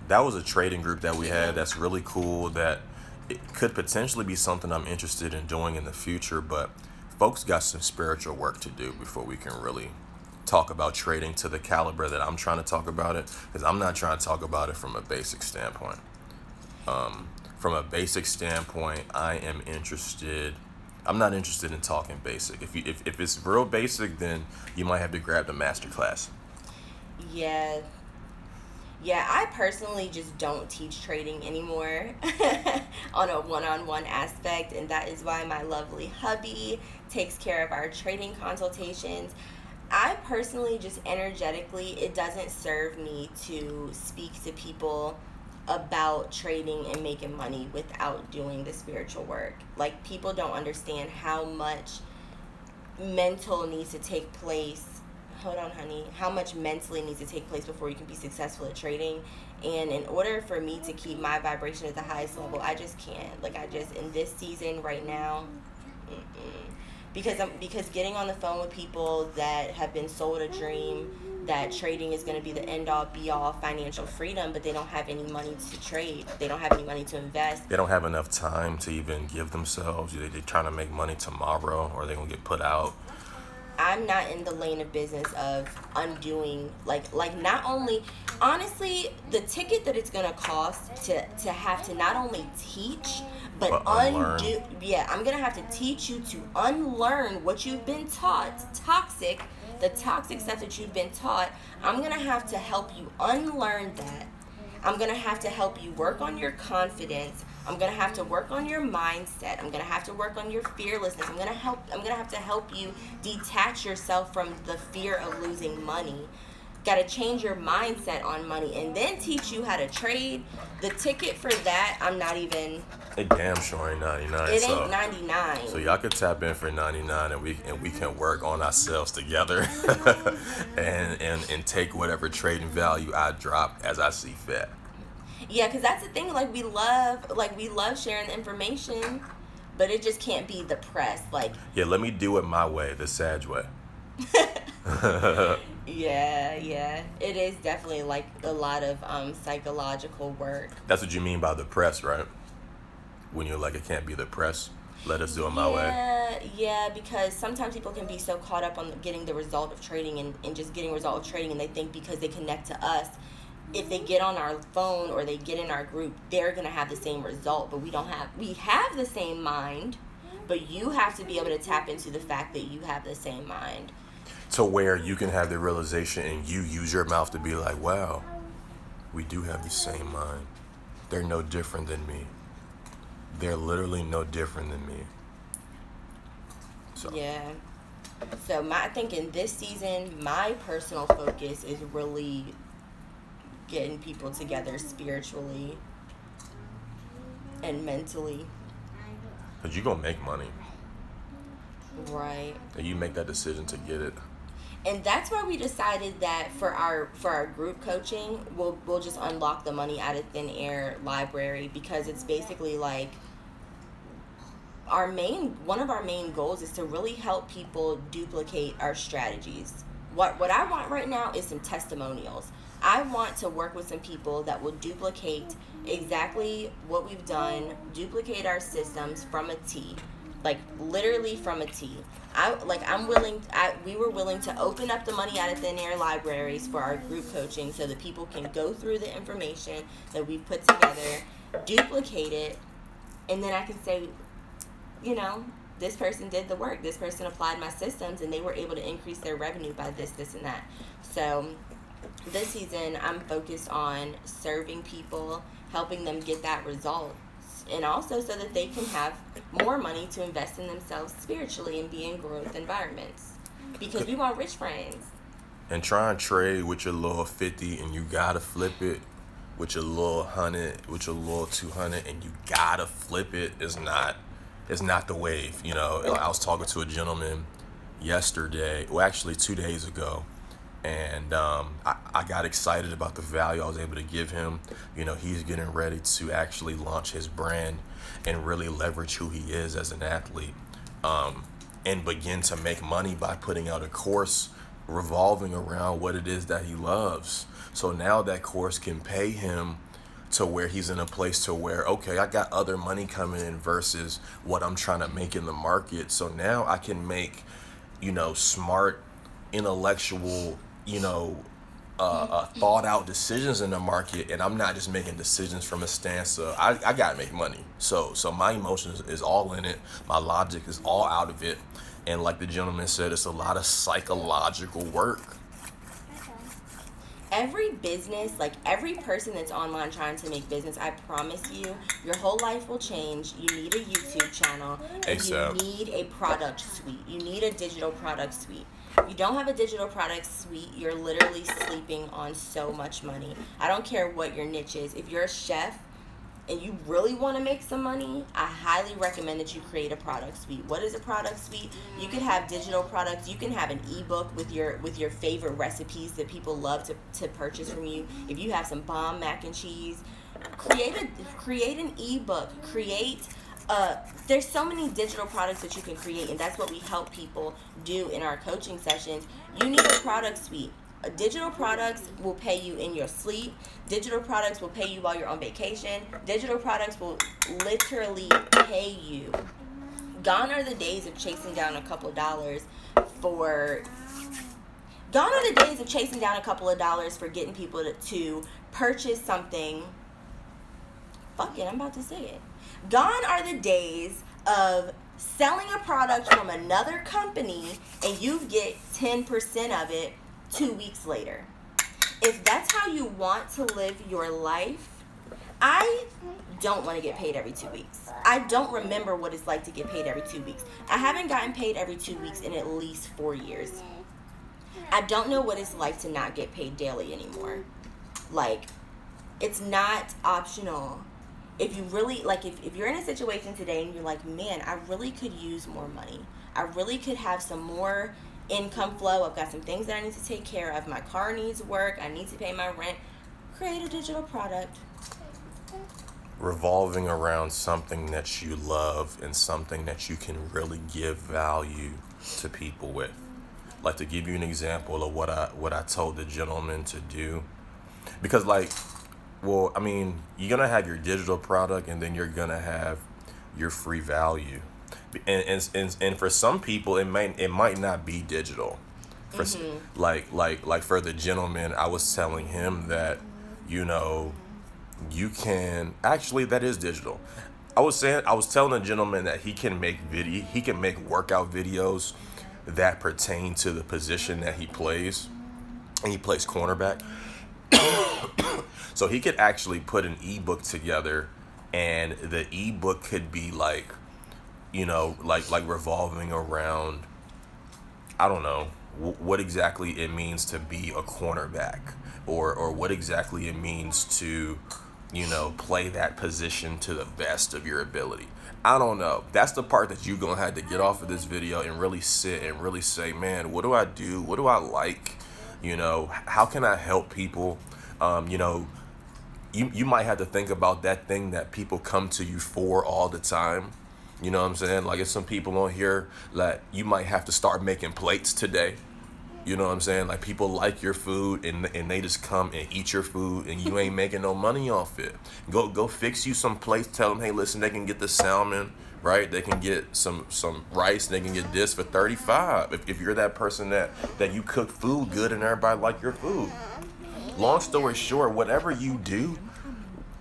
that was a trading group that we had that's really cool, that it could potentially be something I'm interested in doing in the future, but folks got some spiritual work to do before we can really talk about trading to the caliber that I'm trying to talk about it, because I'm not trying to talk about it from a basic standpoint. From a basic standpoint, I'm not interested in talking basic. If it's real basic, then you might have to grab the master class. Yeah. Yeah, I personally just don't teach trading anymore on a one-on-one aspect, and that is why my lovely hubby takes care of our trading consultations. I personally just energetically, it doesn't serve me to speak to people about trading and making money without doing the spiritual work. Like, people don't understand how much mental needs to take place. Hold on, honey. How much mentally needs to take place before you can be successful at trading. And in order for me to keep my vibration at the highest level, I just can't. Like, in this season right now, because getting on the phone with people that have been sold a dream that trading is going to be the end all be all financial freedom, but they don't have any money to trade. They don't have any money to invest. They don't have enough time to even give themselves. They're trying to make money tomorrow, or they're gonna get put out. I'm not in the lane of business of undoing, like not only, honestly, the ticket that it's gonna cost to have to not only teach but unlearn. undo. Yeah, I'm gonna have to teach you to unlearn what you've been taught. The toxic stuff that you've been taught. I'm gonna have to help you unlearn that. I'm gonna have to help you work on your confidence. I'm gonna have to work on your mindset. I'm gonna have to work on your fearlessness. I'm gonna have to help you detach yourself from the fear of losing money. Gotta change your mindset on money, and then teach you how to trade. The ticket for that, I'm not even. It damn sure ain't 99. It so, ain't 99. So y'all could tap in for 99, and we can work on ourselves together, and take whatever trading value I drop as I see fit. Yeah, because that's the thing. Like, we love sharing the information, but it just can't be the press. Like, Yeah, let me do it my way, the Sag way. yeah, it is definitely like a lot of psychological work. That's what you mean by the press, right? When you're like, it can't be the press. Let us do it my way. Yeah, because sometimes people can be so caught up on getting the result of trading and just getting result of trading, and they think because they connect to us, if they get on our phone or they get in our group, they're gonna have the same result. But we have the same mind, but you have to be able to tap into the fact that you have the same mind. To where you can have the realization and you use your mouth to be like, wow, we do have the same mind. They're no different than me. They're literally no different than me. So Yeah. So I think in this season, my personal focus is really getting people together spiritually and mentally. Because you're going to make money. Right. And you make that decision to get it. And that's why we decided that for our group coaching, we'll just unlock the money out of thin air library, because it's basically like one of our main goals is to really help people duplicate our strategies, What I want right now is some testimonials. I want to work with some people that will duplicate exactly what we've done, duplicate our systems from a T, like literally from a T. We were willing to open up the money out of thin air libraries for our group coaching so that people can go through the information that we've put together, duplicate it, and then I can say, this person did the work. This person applied my systems, and they were able to increase their revenue by this, and that. So this season, I'm focused on serving people, helping them get that result, and also so that they can have more money to invest in themselves spiritually and be in growth environments. Because we want rich friends. And try and trade with your little 50 and you gotta flip it with your little 100, with your little 200, and you gotta flip it. It's not the wave. I was talking to a gentleman yesterday, well, actually 2 days ago, and I got excited about the value I was able to give him. He's getting ready to actually launch his brand and really leverage who he is as an athlete, and begin to make money by putting out a course revolving around what it is that he loves. So now that course can pay him to where he's in a place to where, okay, I got other money coming in versus what I'm trying to make in the market. So now I can make, smart, intellectual, thought out decisions in the market, and I'm not just making decisions from a stance of I gotta make money. So my emotions is all in it, my logic is all out of it, and like the gentleman said, it's a lot of psychological work. Every business, like every person that's online trying to make business, I promise you, your whole life will change. You need a YouTube channel, and ASAP. you need a product suite. You need a digital product suite. If you don't have a digital product suite, you're literally sleeping on so much money. I don't care what your niche is. If you're a chef and you really want to make some money, I highly recommend that you create a product suite. What is a product suite? You can have digital products. You can have an ebook with your favorite recipes that people love to purchase from you. If you have some bomb mac and cheese, create an ebook. There's so many digital products that you can create, and that's what we help people do in our coaching sessions. You need a product suite. Digital products will pay you in your sleep. Digital products will pay you while you're on vacation. Digital products will literally pay you. Gone are the days of chasing down a couple of dollars for getting people to purchase something. Fuck it, I'm about to say it. Gone are the days of selling a product from another company and you get 10% of it 2 weeks later. If that's how you want to live your life, I don't want to get paid every 2 weeks. I don't remember what it's like to get paid every 2 weeks. I haven't gotten paid every 2 weeks in at least 4 years. I don't know what it's like to not get paid daily anymore. Like, it's not optional. If you really, if you're in a situation today and you're like, man, I really could use more money. I really could have some more income flow. I've got some things that I need to take care of. My car needs work. I need to pay my rent. Create a digital product. Revolving around something that you love and something that you can really give value to people with. Like, to give you an example of what I told the gentleman to do. Because you're gonna have your digital product and then you're gonna have your free value. And for some people it might not be digital. For like for the gentleman, I was telling him that you can actually, that is digital. I was telling the gentleman that he can make workout videos that pertain to the position that he plays, and he plays cornerback. So he could actually put an ebook together, and the ebook could be like revolving around, I don't know, what exactly it means to be a cornerback, or what exactly it means to, play that position to the best of your ability. I don't know. That's the part that you're going to have to get off of this video and really sit and really say, man, what do I do? What do I like? How can I help people? You might have to think about that thing that people come to you for all the time. You know what I'm saying? Like, there's some people on here that you might have to start making plates today. You know what I'm saying? Like, people like your food, and they just come and eat your food, and you ain't making no money off it. Go fix you some place. Tell them, hey, listen, they can get the salmon, right? They can get some rice. They can get this for 35. If you're that person that you cook food good and everybody like your food. Long story short, whatever you do,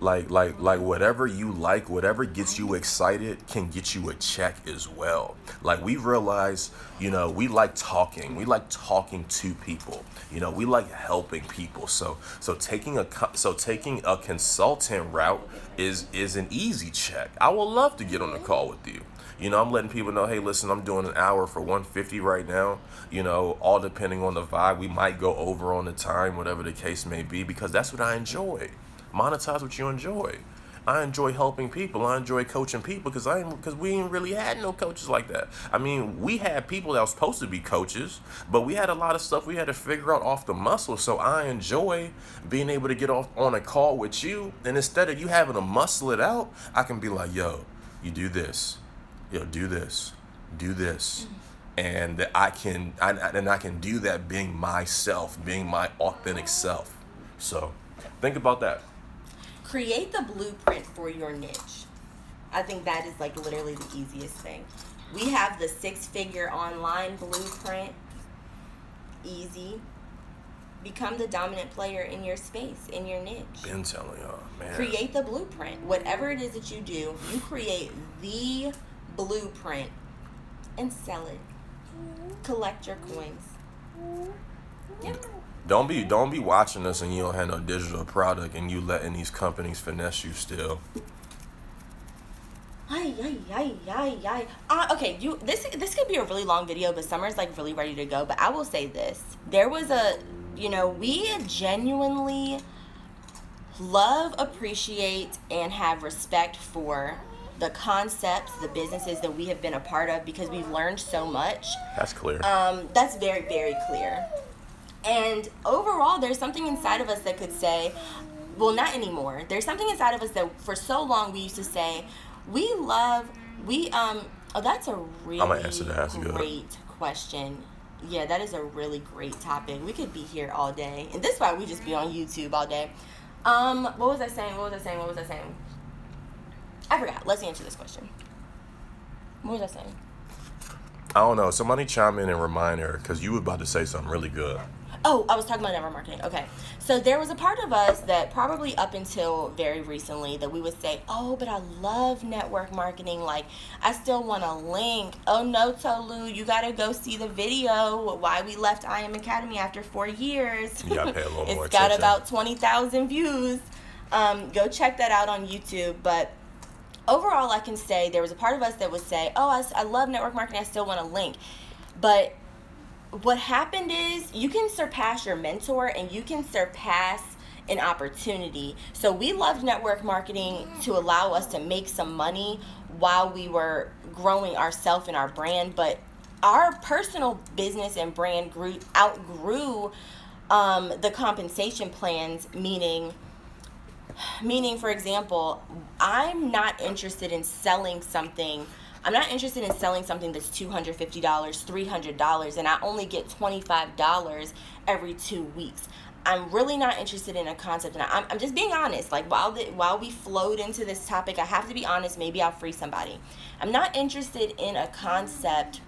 like whatever you like, whatever gets you excited can get you a check as well. Like, we realize, we like talking to people, we like helping people. So taking a consultant route is an easy check. I would love to get on the call with you. I'm letting people know, hey, listen, I'm doing an hour for $150 right now. All depending on the vibe, we might go over on the time, whatever the case may be, because that's what I enjoy. Monetize what you enjoy. I enjoy helping people. I enjoy coaching people because we ain't really had no coaches like that. I mean, we had people that was supposed to be coaches, but we had a lot of stuff we had to figure out off the muscle. So I enjoy being able to get off on a call with you, and instead of you having to muscle it out, I can be like, yo, you do this. Yo, do this. Do this. And I can do that being myself, being my authentic self. So think about that. Create the blueprint for your niche. I think that is like literally the easiest thing. We have the 6-figure online blueprint. Easy. Become the dominant player in your space, in your niche. Been telling y'all, man. Create the blueprint. Whatever it is that you do, you create the blueprint and sell it. Collect your coins. Yep. Don't be watching us and you don't have no digital product and you letting these companies finesse you still. Okay, this could be a really long video, but Summer's like really ready to go. But I will say this: there was we genuinely love, appreciate, and have respect for the concepts, the businesses that we have been a part of, because we've learned so much. That's clear. That's very, very clear. And overall, there's something inside of us that could say, well, not anymore. There's something inside of us that for so long we used to say, that's a really I'm gonna answer that. That's great question. Yeah, that is a really great topic. We could be here all day. And this is why we just be on YouTube all day. What was I saying? I forgot. Let's answer this question. What was I saying? I don't know. Somebody chime in and remind her, because you were about to say something really good. Oh, I was talking about network marketing. Okay. So there was a part of us that probably up until very recently that we would say, oh, but I love network marketing. Like, I still want to link. Oh, no, Tolu, you got to go see the video why we left I Am Academy after 4 years. You got to pay a little more It's got attention. about 20,000 views. Go check that out on YouTube. But overall, I can say there was a part of us that would say, oh, I love network marketing. I still want to link. But what happened is you can surpass your mentor and you can surpass an opportunity. So we loved network marketing to allow us to make some money while we were growing ourselves and our brand. But our personal business and brand outgrew the compensation plans, meaning, for example, I'm not interested in selling something that's $250, $300, and I only get $25 every 2 weeks. I'm really not interested in a concept, and I'm just being honest. Like, while we flowed into this topic, I have to be honest. Maybe I'll free somebody. I'm not interested in a concept,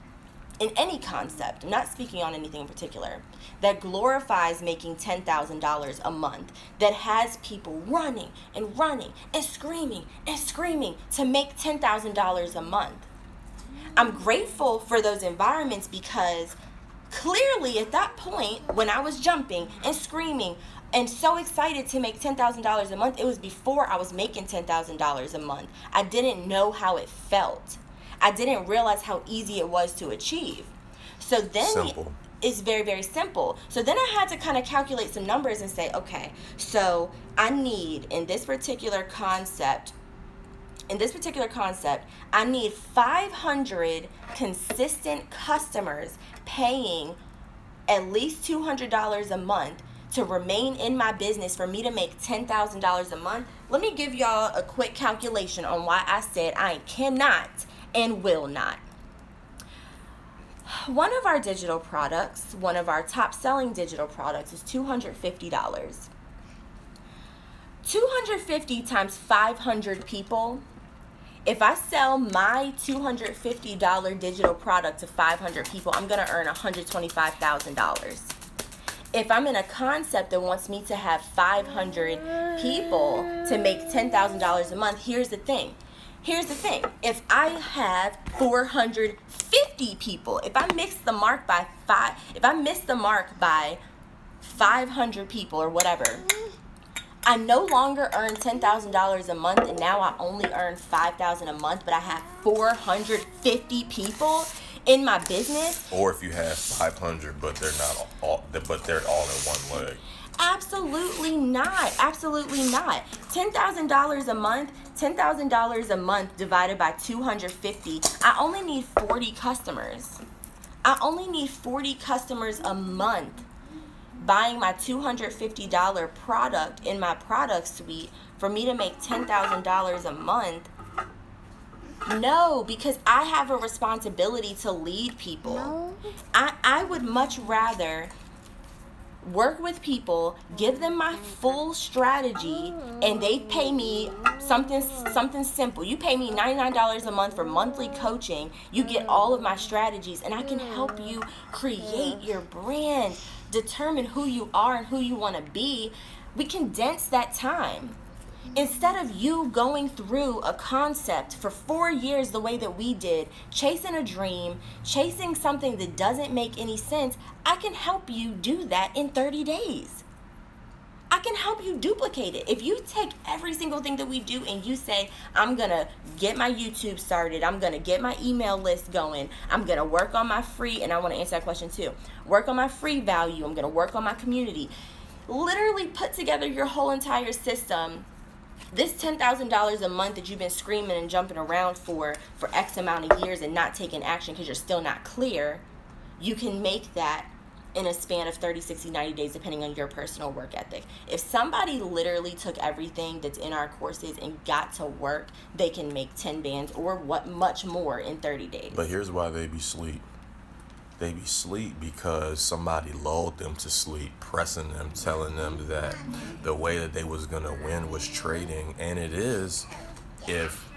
in any concept. I'm not speaking on anything in particular that glorifies making $10,000 a month, that has people running and screaming to make $10,000 a month. I'm grateful for those environments because clearly at that point when I was jumping and screaming and so excited to make $10,000 a month, it was before I was making $10,000 a month. I didn't know how it felt. I didn't realize how easy it was to achieve. So then it's very, very simple. So then I had to kind of calculate some numbers and say, okay, so I need in this particular concept, I need 500 consistent customers paying at least $200 a month to remain in my business for me to make $10,000 a month. Let me give y'all a quick calculation on why I said I cannot and will not. One of our digital products, one of our top selling digital products is $250. 250 times 500 people. If I sell my $250 digital product to 500 people, I'm going to earn $125,000. If I'm in a concept that wants me to have 500 people to make $10,000 a month, here's the thing. If I have 450 people, if I miss the mark by 500 people or whatever, I no longer earn $10,000 a month, and now I only earn $5,000 a month, but I have 450 people in my business. Or if you have 500, but they're all in one leg. Absolutely not. $10,000 a month divided by 250. I only need 40 customers. I only need 40 customers a month buying my $250 product in my product suite for me to make $10,000 a month. No, because I have a responsibility to lead people. No. I would much rather work with people, give them my full strategy, and they pay me something simple. You pay me $99 a month for monthly coaching. You get all of my strategies, and I can help you create your brand, determine who you are and who you want to be. We condense that time. Instead of you going through a concept for 4 years the way that we did, chasing a dream, chasing something that doesn't make any sense, I can help you do that in 30 days. I can help you duplicate it. If you take every single thing that we do and you say, I'm going to get my YouTube started, I'm going to get my email list going, I'm going to work on my free, and I want to answer that question too, work on my free value, I'm going to work on my community. Literally put together your whole entire system. This $10,000 a month that you've been screaming and jumping around for X amount of years and not taking action because you're still not clear, you can make that in a span of 30, 60, 90 days, depending on your personal work ethic. If somebody literally took everything that's in our courses and got to work, they can make 10 bands or much more in 30 days. But here's why they be sleep. They be sleep because somebody lulled them to sleep, pressing them, telling them that the way that they was gonna win was trading, and it is if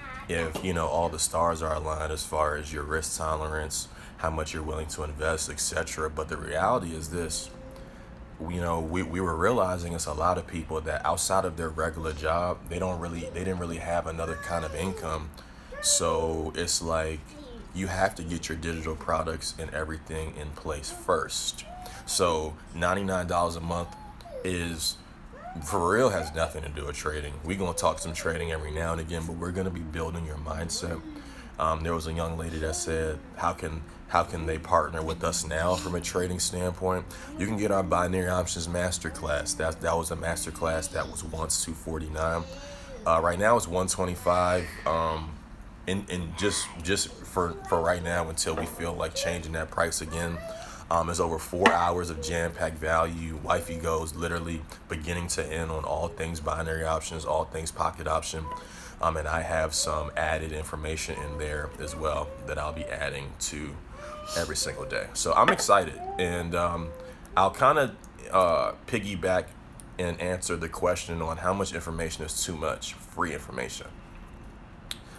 all the stars are aligned as far as your risk tolerance, how much you're willing to invest, etc. But the reality is this: we were realizing it's a lot of people that outside of their regular job, they didn't really have another kind of income, so it's like, you have to get your digital products and everything in place first. So $99 a month is, for real, has nothing to do with trading. We're going to talk some trading every now and again, but we're going to be building your mindset. There was a young lady that said, how can they partner with us now from a trading standpoint? You can get our binary options masterclass. That was a masterclass that was once $249. Right now it's $125. And just for right now, until we feel like changing that price again, it's over 4 hours of jam-packed value. Wifey goes literally beginning to end on all things binary options, all things pocket option, and I have some added information in there as well that I'll be adding to every single day. So I'm excited, and I'll kind of piggyback and answer the question on how much information is too much free information.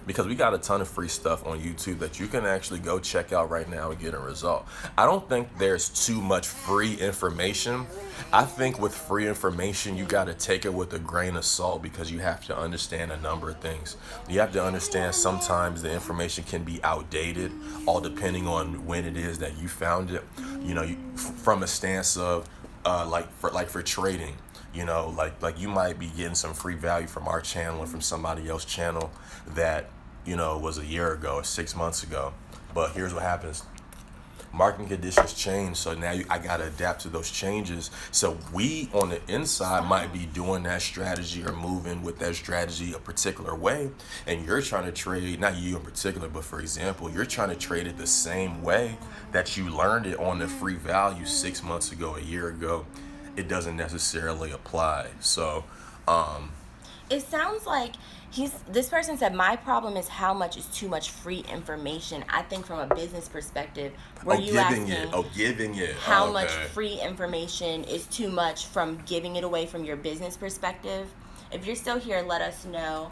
Because we got a ton of free stuff on YouTube that you can actually go check out right now and get a result. I don't think there's too much free information. I think with free information, you got to take it with a grain of salt, because you have to understand a number of things. You have to understand sometimes the information can be outdated, all depending on when it is that you found it. From a stance of for trading. Like you might be getting some free value from our channel or from somebody else's channel that, was a year ago or 6 months ago. But here's what happens. Marketing conditions change, so now I got to adapt to those changes. So we on the inside might be doing that strategy or moving with that strategy a particular way, and you're trying to trade, not you in particular, but for example, you're trying to trade it the same way that you learned it on the free value 6 months ago, a year ago. It doesn't necessarily apply. So it sounds like this person said, my problem is how much is too much free information. I think from a business perspective, were you asking giving it. how much free information is too much from giving it away from your business perspective? If you're still here, let us know.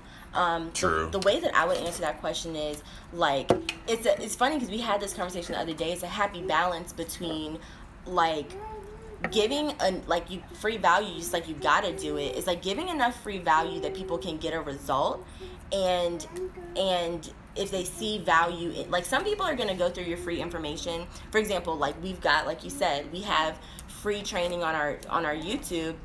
True. The way that I would answer that question is like, it's funny because we had this conversation the other day. It's a happy balance between like giving you free value, just like you gotta do it. It's like giving enough free value that people can get a result, and if they see value in, like, some people are gonna go through your free information. For example, like we've got, like you said, we have free training on our YouTube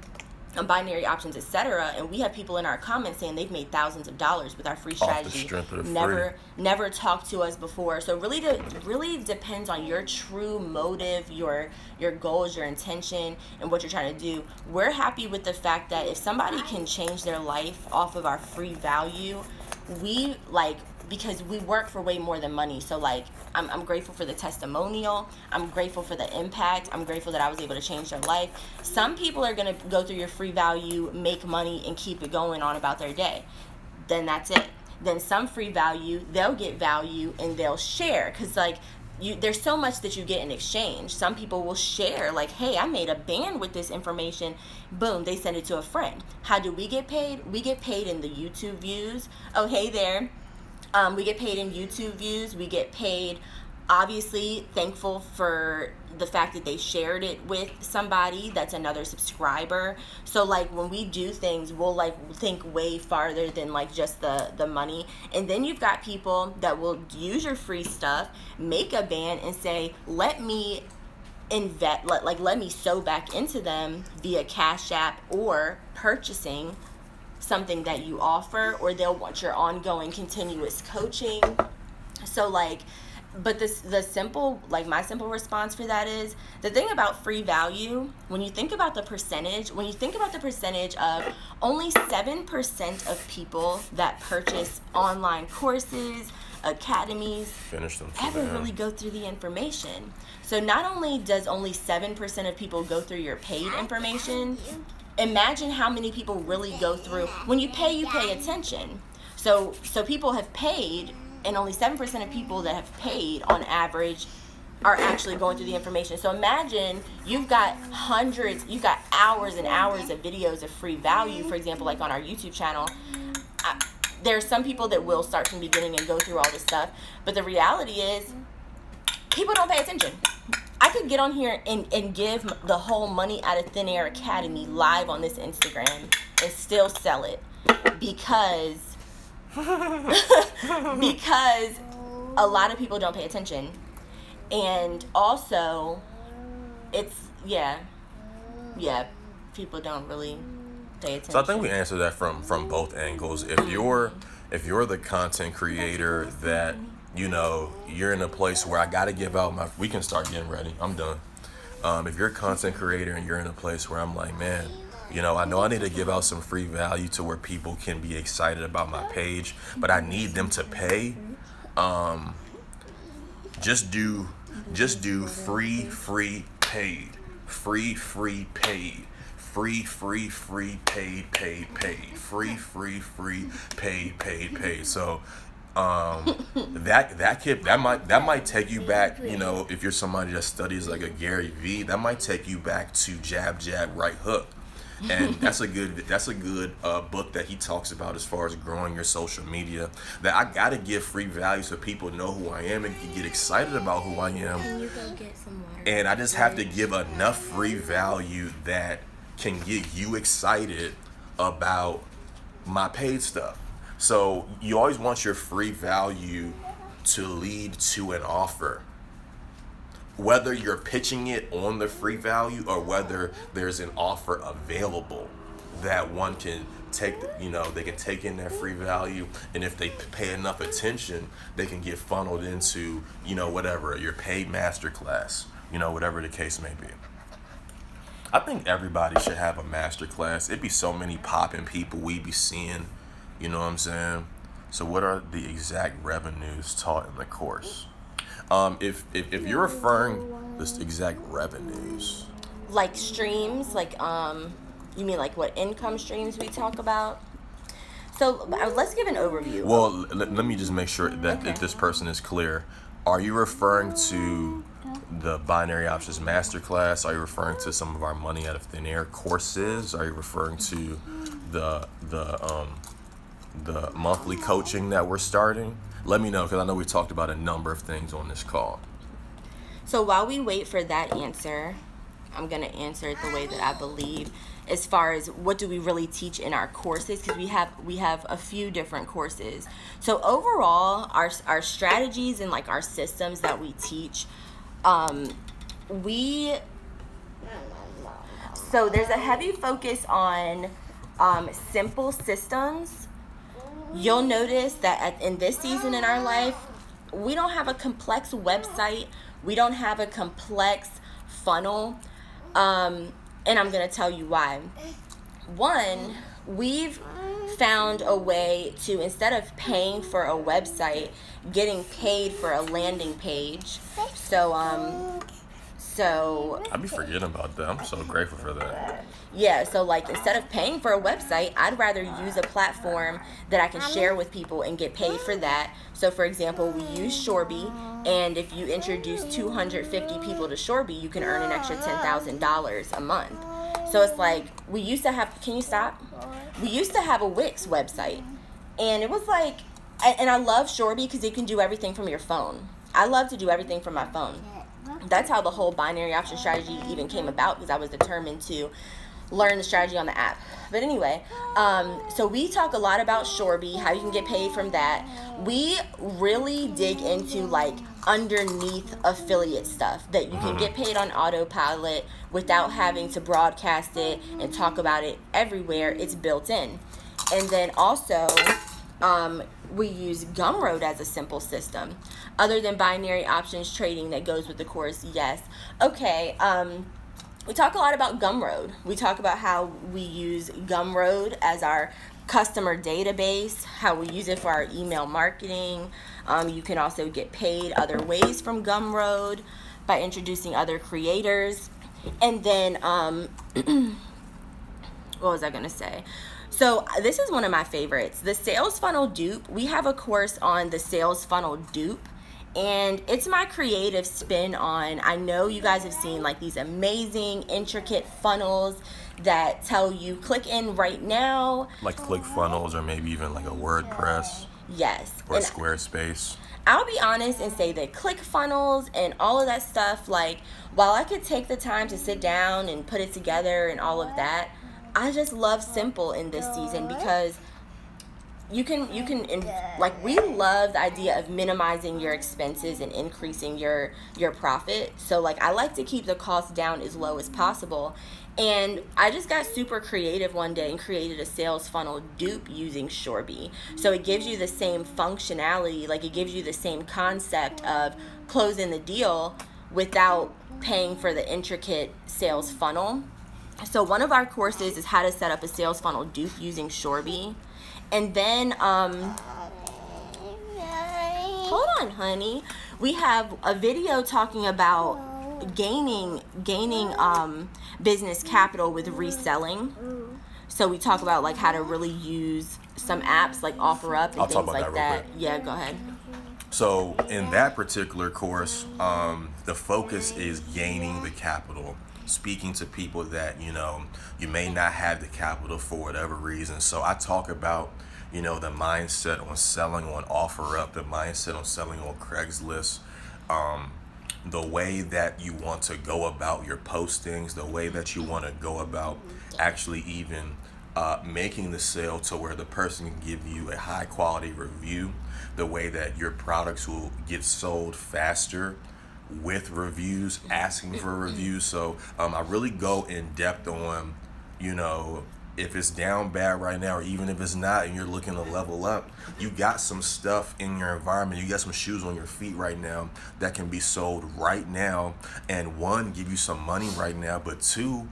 on binary options, etc., and we have people in our comments saying they've made thousands of dollars with our free strategy. Off the strength of the never talked to us before. So really depends on your true motive, your goals, your intention, and what you're trying to do. We're happy with the fact that if somebody can change their life off of our free value, we like, because we work for way more than money. So like, I'm grateful for the testimonial. I'm grateful for the impact. I'm grateful that I was able to change their life. Some people are going to go through your free value, make money, and keep it going on about their day. Then that's it. Then some free value, they'll get value and they'll share. Because like, there's so much that you get in exchange. Some people will share, like, hey, I made a band with this information. Boom, they send it to a friend. How do we get paid? We get paid in the YouTube views. Oh, hey there. We get paid in YouTube views. We get paid, obviously, thankful for the fact that they shared it with somebody that's another subscriber. So like, when we do things, we'll like think way farther than like just the money. And then you've got people that will use your free stuff, make a band, and say, let me invest, let me sew back into them via Cash App or purchasing something that you offer, or they'll want your ongoing continuous coaching. So like, but my simple response for that is, the thing about free value, when you think about the percentage of only 7% of people that purchase online courses, academies, ever really go through the information. So not only does only 7% of people go through your paid information, imagine how many people really go through. When you pay attention. So people have paid, and only 7% of people that have paid on average are actually going through the information. So imagine you've got hours and hours of videos of free value. For example, like on our YouTube channel, there are some people that will start from the beginning and go through all this stuff. But the reality is, people don't pay attention. I could get on here and give the whole Money Out of Thin Air Academy live on this Instagram and still sell it because a lot of people don't pay attention. And also, people don't really pay attention. So I think we answered that from both angles. If you're the content creator that, you know, you're in a place where I got to give out we can start getting ready. I'm done. If you're a content creator and you're in a place where I'm like, man, you know I need to give out some free value to where people can be excited about my page, but I need them to pay. Just do free, paid, free, paid, free, paid, free, paid. So that might take you back, you know, if you're somebody that studies like a Gary Vee, that might take you back to jab, right hook. And that's a good book that he talks about as far as growing your social media, that I gotta give free value so people know who I am and can get excited about who I am. Can you go get some water? And I just have to give enough free value that can get you excited about my paid stuff. So you always want your free value to lead to an offer. Whether you're pitching it on the free value or whether there's an offer available that one can take, they can take in their free value, and if they pay enough attention, they can get funneled into, whatever, your paid masterclass, whatever the case may be. I think everybody should have a masterclass. It'd be so many popping people we be seeing, you know what I'm saying? So what are the exact revenues taught in the course? If you're referring this exact revenues, like streams, like you mean like what income streams we talk about? So let's give an overview. Well, let me just make sure that if this person is clear. Are you referring to the Binary Options Masterclass? Are you referring to some of our Money Out of Thin Air courses? Are you referring to the monthly coaching that we're starting? Let me know, because I know we talked about a number of things on this call. So while we wait for that answer, I'm going to answer it the way that I believe, as far as what do we really teach in our courses, because we have a few different courses. So overall, our strategies and like our systems that we teach, so there's a heavy focus on simple systems. You'll notice that in this season in our life, we don't have a complex website. We don't have a complex funnel. And I'm going to tell you why. One, we've found a way to, instead of paying for a website, getting paid for a landing page. So I'd be forgetting about that. I'm so grateful for that. yeah, so like instead of paying for a website, I'd rather use a platform that I can share with people and get paid for that. So for example, we use Shorby, and if you introduce 250 people to Shorby, you can earn an extra $10,000 a month. So it's like, we used to have, can you stop? We used to have a Wix website, and it was like, and I love Shorby because you can do everything from your phone. I love to do everything from my phone. That's how the whole binary option strategy even came about, because I was determined to learn the strategy on the app. But anyway, so we talk a lot about Shorby, how you can get paid from that. We really dig into like underneath affiliate stuff that you can get paid on autopilot without having to broadcast it and talk about it everywhere. It's built in. And then also, we use Gumroad as a simple system. Other than binary options trading that goes with the course, yes. Okay, we talk a lot about Gumroad. We talk about how we use Gumroad as our customer database, how we use it for our email marketing. You can also get paid other ways from Gumroad by introducing other creators. And then, what was I going to say? So this is one of my favorites, the Sales Funnel Dupe. We have a course on the Sales Funnel Dupe, and it's my creative spin on, I know you guys have seen like these amazing intricate funnels that tell you click in right now. Like ClickFunnels, or maybe even like a WordPress. Yes. Or And Squarespace. I'll be honest and say that ClickFunnels and all of that stuff, like, while I could take the time to sit down and put it together and all of that, I just love simple in this season, because you can like, we love the idea of minimizing your expenses and increasing your profit. So like, I like to keep the cost down as low as possible. And I just got super creative one day and created a sales funnel dupe using Shorby. So it gives you the same functionality, like it gives you the same concept of closing the deal without paying for the intricate sales funnel. So one of our courses is how to set up a sales funnel dupe using Shorby. And then, hold on, honey. We have a video talking about gaining business capital with reselling. So we talk about like how to really use some apps like OfferUp and I'll things talk about like that real that. quick. Yeah, go ahead. So in that particular course, the focus is gaining the capital, speaking to people that, you may not have the capital for whatever reason. So I talk about, the mindset on selling on OfferUp, the mindset on selling on Craigslist, the way that you want to go about your postings, the way that you want to go about actually even making the sale to where the person can give you a high quality review, the way that your products will get sold faster with reviews, asking for reviews. So I really go in depth on, if it's down bad right now, or even if it's not and you're looking to level up, you got some stuff in your environment, you got some shoes on your feet right now that can be sold right now, and one, give you some money right now, but two,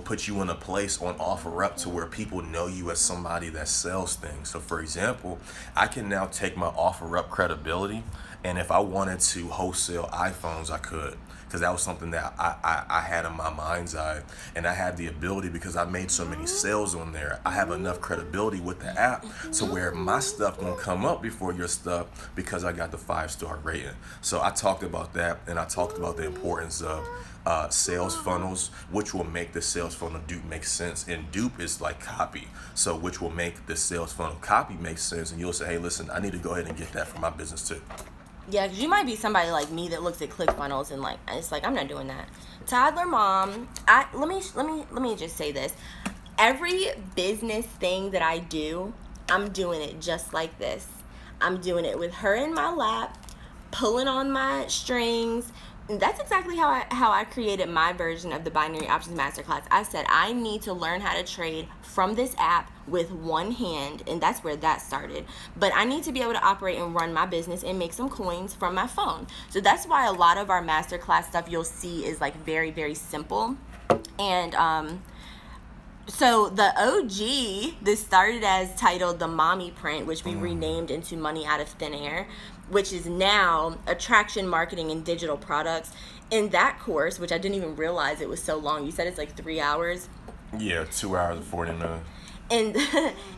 put you in a place on OfferUp to where people know you as somebody that sells things. So for example, I can now take my OfferUp credibility, and if I wanted to wholesale iPhones, I could. because that was something that I had in my mind's eye, and I had the ability, because I made so many sales on there. I have enough credibility with the app to where my stuff gonna come up before your stuff because I got the 5-star rating. So I talked about that, and I talked about the importance of sales funnels, which will make the sales funnel dupe make sense. And dupe is like copy, so which will make the sales funnel copy make sense. And you'll say, hey, listen, I need to go ahead and get that for my business too. Yeah, because you might be somebody like me that looks at ClickFunnels and like it's like I'm not doing that. Toddler mom, let me just say this. Every business thing that I do, I'm doing it just like this. I'm doing it with her in my lap, pulling on my strings. And that's exactly how I created my version of the Binary Options Masterclass. I said I need to learn how to trade from this app with one hand, and that's where that started. But I need to be able to operate and run my business and make some coins from my phone. So that's why a lot of our masterclass stuff you'll see is like very, very simple. And so the OG, this started as titled the Mommy Print, which we renamed into Money Out of Thin Air, which is now Attraction Marketing and Digital Products. In that course, which I didn't even realize it was so long, you said it's like 3 hours. Yeah, 2 hours and 40 minutes. And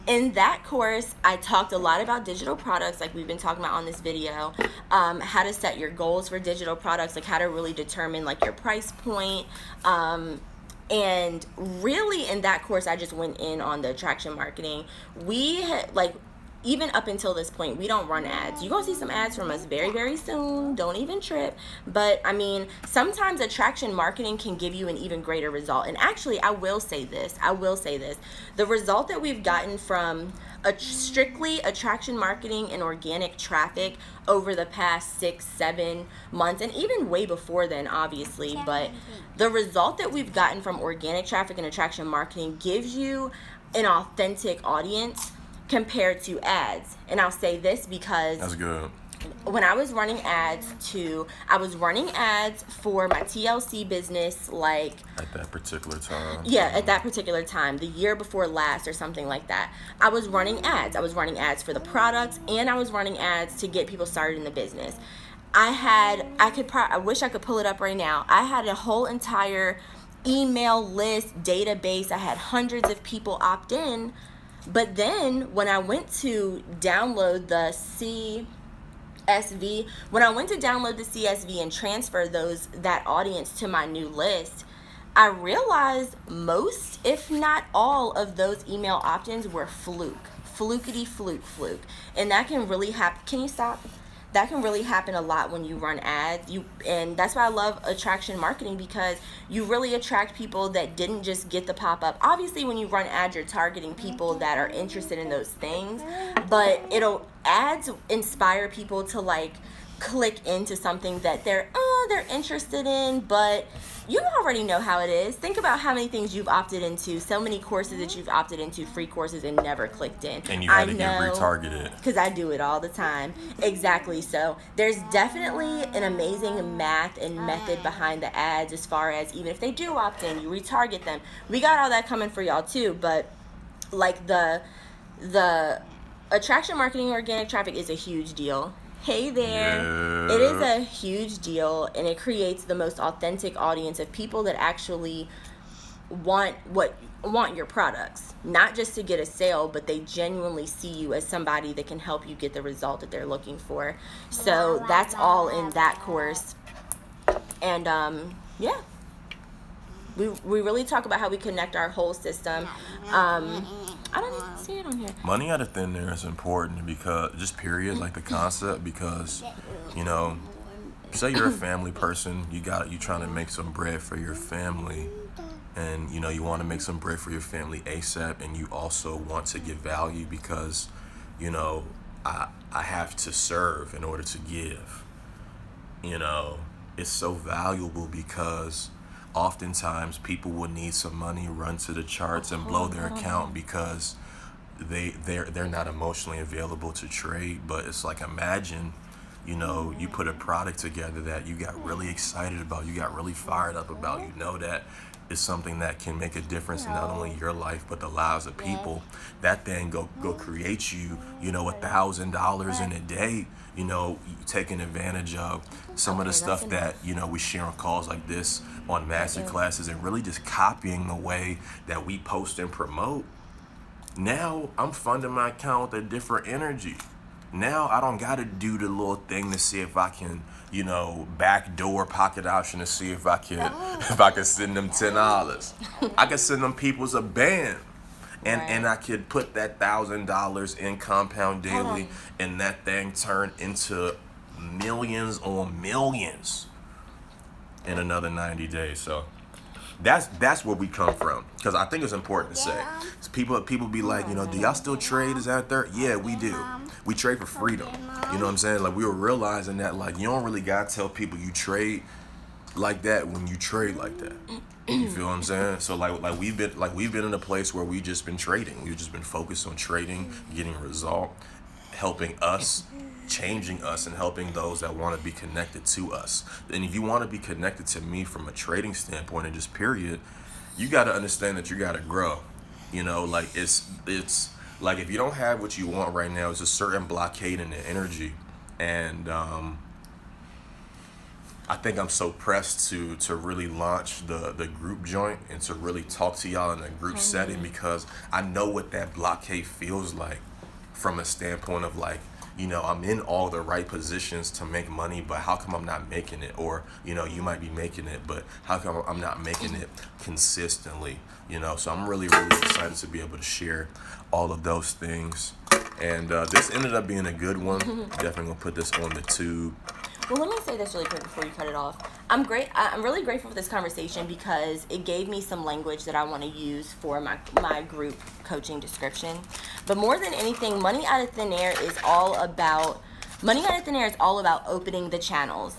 in that course, I talked a lot about digital products, like we've been talking about on this video, how to set your goals for digital products, like how to really determine like your price point. And really in that course, I just went in on the attraction marketing. We had like, even up until this point, we don't run ads. You're going to see some ads from us very, very soon. Don't even trip. But, I mean, sometimes attraction marketing can give you an even greater result. And actually, I will say this. The result that we've gotten from strictly attraction marketing and organic traffic over the past 6-7 months, and even way before then, obviously, but the result that we've gotten from organic traffic and attraction marketing gives you an authentic audience compared to ads. And I'll say this because That's good. When I was running ads I was running ads for my TLC business, like At that particular time. yeah, at that particular time, the year before last or something like that. I was running ads. I was running ads for the products, and I was running ads to get people started in the business. I wish I could pull it up right now. I had a whole entire email list database. I had hundreds of people opt in. But then when I went to download the CSV, and transfer that audience to my new list, I realized most, if not all, of those email opt-ins were flukety fluke. And that can really happen. Can you stop? That can really happen a lot when you run ads. And that's why I love attraction marketing, because you really attract people that didn't just get the pop-up. Obviously, when you run ads, you're targeting people that are interested in those things, but ads inspire people to like click into something that they're interested in, but you already know how it is. Think about how many things you've opted into, so many courses that you've opted into, free courses, and never clicked in. And you had to get retargeted. Because I do it all the time. Exactly. So there's definitely an amazing math and method behind the ads, as far as even if they do opt in, you retarget them. We got all that coming for y'all too, but like the attraction marketing organic traffic is a huge deal. Hey there. Yeah. It is a huge deal, and it creates the most authentic audience of people that actually want your products, not just to get a sale, but they genuinely see you as somebody that can help you get the result that they're looking for. So that's all in that course. And yeah, we really talk about how we connect our whole system. I don't even see it on here. Money out of thin air is important, because just period, like the concept, because say you're a family person, you trying to make some bread for your family, and you want to make some bread for your family ASAP, and you also want to give value, because I have to serve in order to give. It's so valuable, because oftentimes people will need some money, run to the charts and blow their account because they're not emotionally available to trade. But it's like, imagine you put a product together that you got really excited about, you got really fired up about, that is something that can make a difference in not only your life but the lives of people, that thing go create you, $1,000 in a day, taking advantage of some of the stuff that, we share on calls like this, on master classes, and really just copying the way that we post and promote. Now I'm funding my account with a different energy. Now I don't gotta do the little thing to see if I can, backdoor pocket option to see if I can send them $10. I can send them people's a band. And I could put that $1,000 in compound daily, and that thing turn into millions on millions in another 90 days. So that's where we come from, because I think it's important to say. People be like, do y'all still trade? Is that there? Yeah, we do. We trade for freedom. You know what I'm saying? Like, we were realizing that, like, you don't really gotta tell people you trade like that when you trade like that. You feel what I'm saying? So like we've been in a place where we've just been trading. We've just been focused on trading, getting a result, helping us, changing us, and helping those that want to be connected to us. And if you want to be connected to me from a trading standpoint and just period, you got to understand that you got to grow. Like it's like, if you don't have what you want right now, it's a certain blockade in the energy. And I think I'm so pressed to really launch the group joint and to really talk to y'all in a group setting, because I know what that blockade feels like from a standpoint of, like, I'm in all the right positions to make money, but how come I'm not making it? Or, you might be making it, but how come I'm not making it consistently? So I'm really, really excited to be able to share all of those things. And this ended up being a good one. Definitely gonna put this on the tube. Well, let me say this really quick before you cut it off. I'm really grateful for this conversation, because it gave me some language that I want to use for my group coaching description. But more than anything, Money Out of Thin Air is all about opening the channels.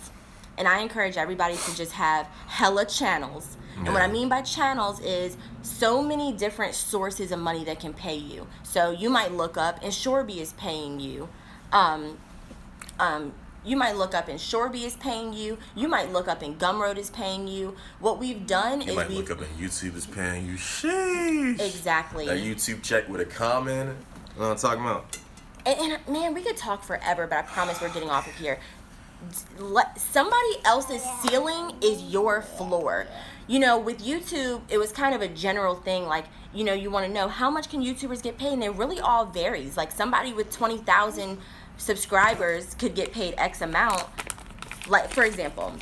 And I encourage everybody to just have hella channels. Yeah. And what I mean by channels is so many different sources of money that can pay you. So you might look up and Shorby is paying you. You might look up and Shorby is paying you. You might look up and Gumroad is paying you. What we've done is you might look up and YouTube is paying you. Sheesh. Exactly. That YouTube check with a comment. You know what I'm talking about? And man, we could talk forever, but I promise we're getting off of here. Somebody else's ceiling is your floor. With YouTube, it was kind of a general thing. Like, you want to know how much can YouTubers get paid, and it really all varies. Like, somebody with 20,000 subscribers could get paid X amount. Like, for example,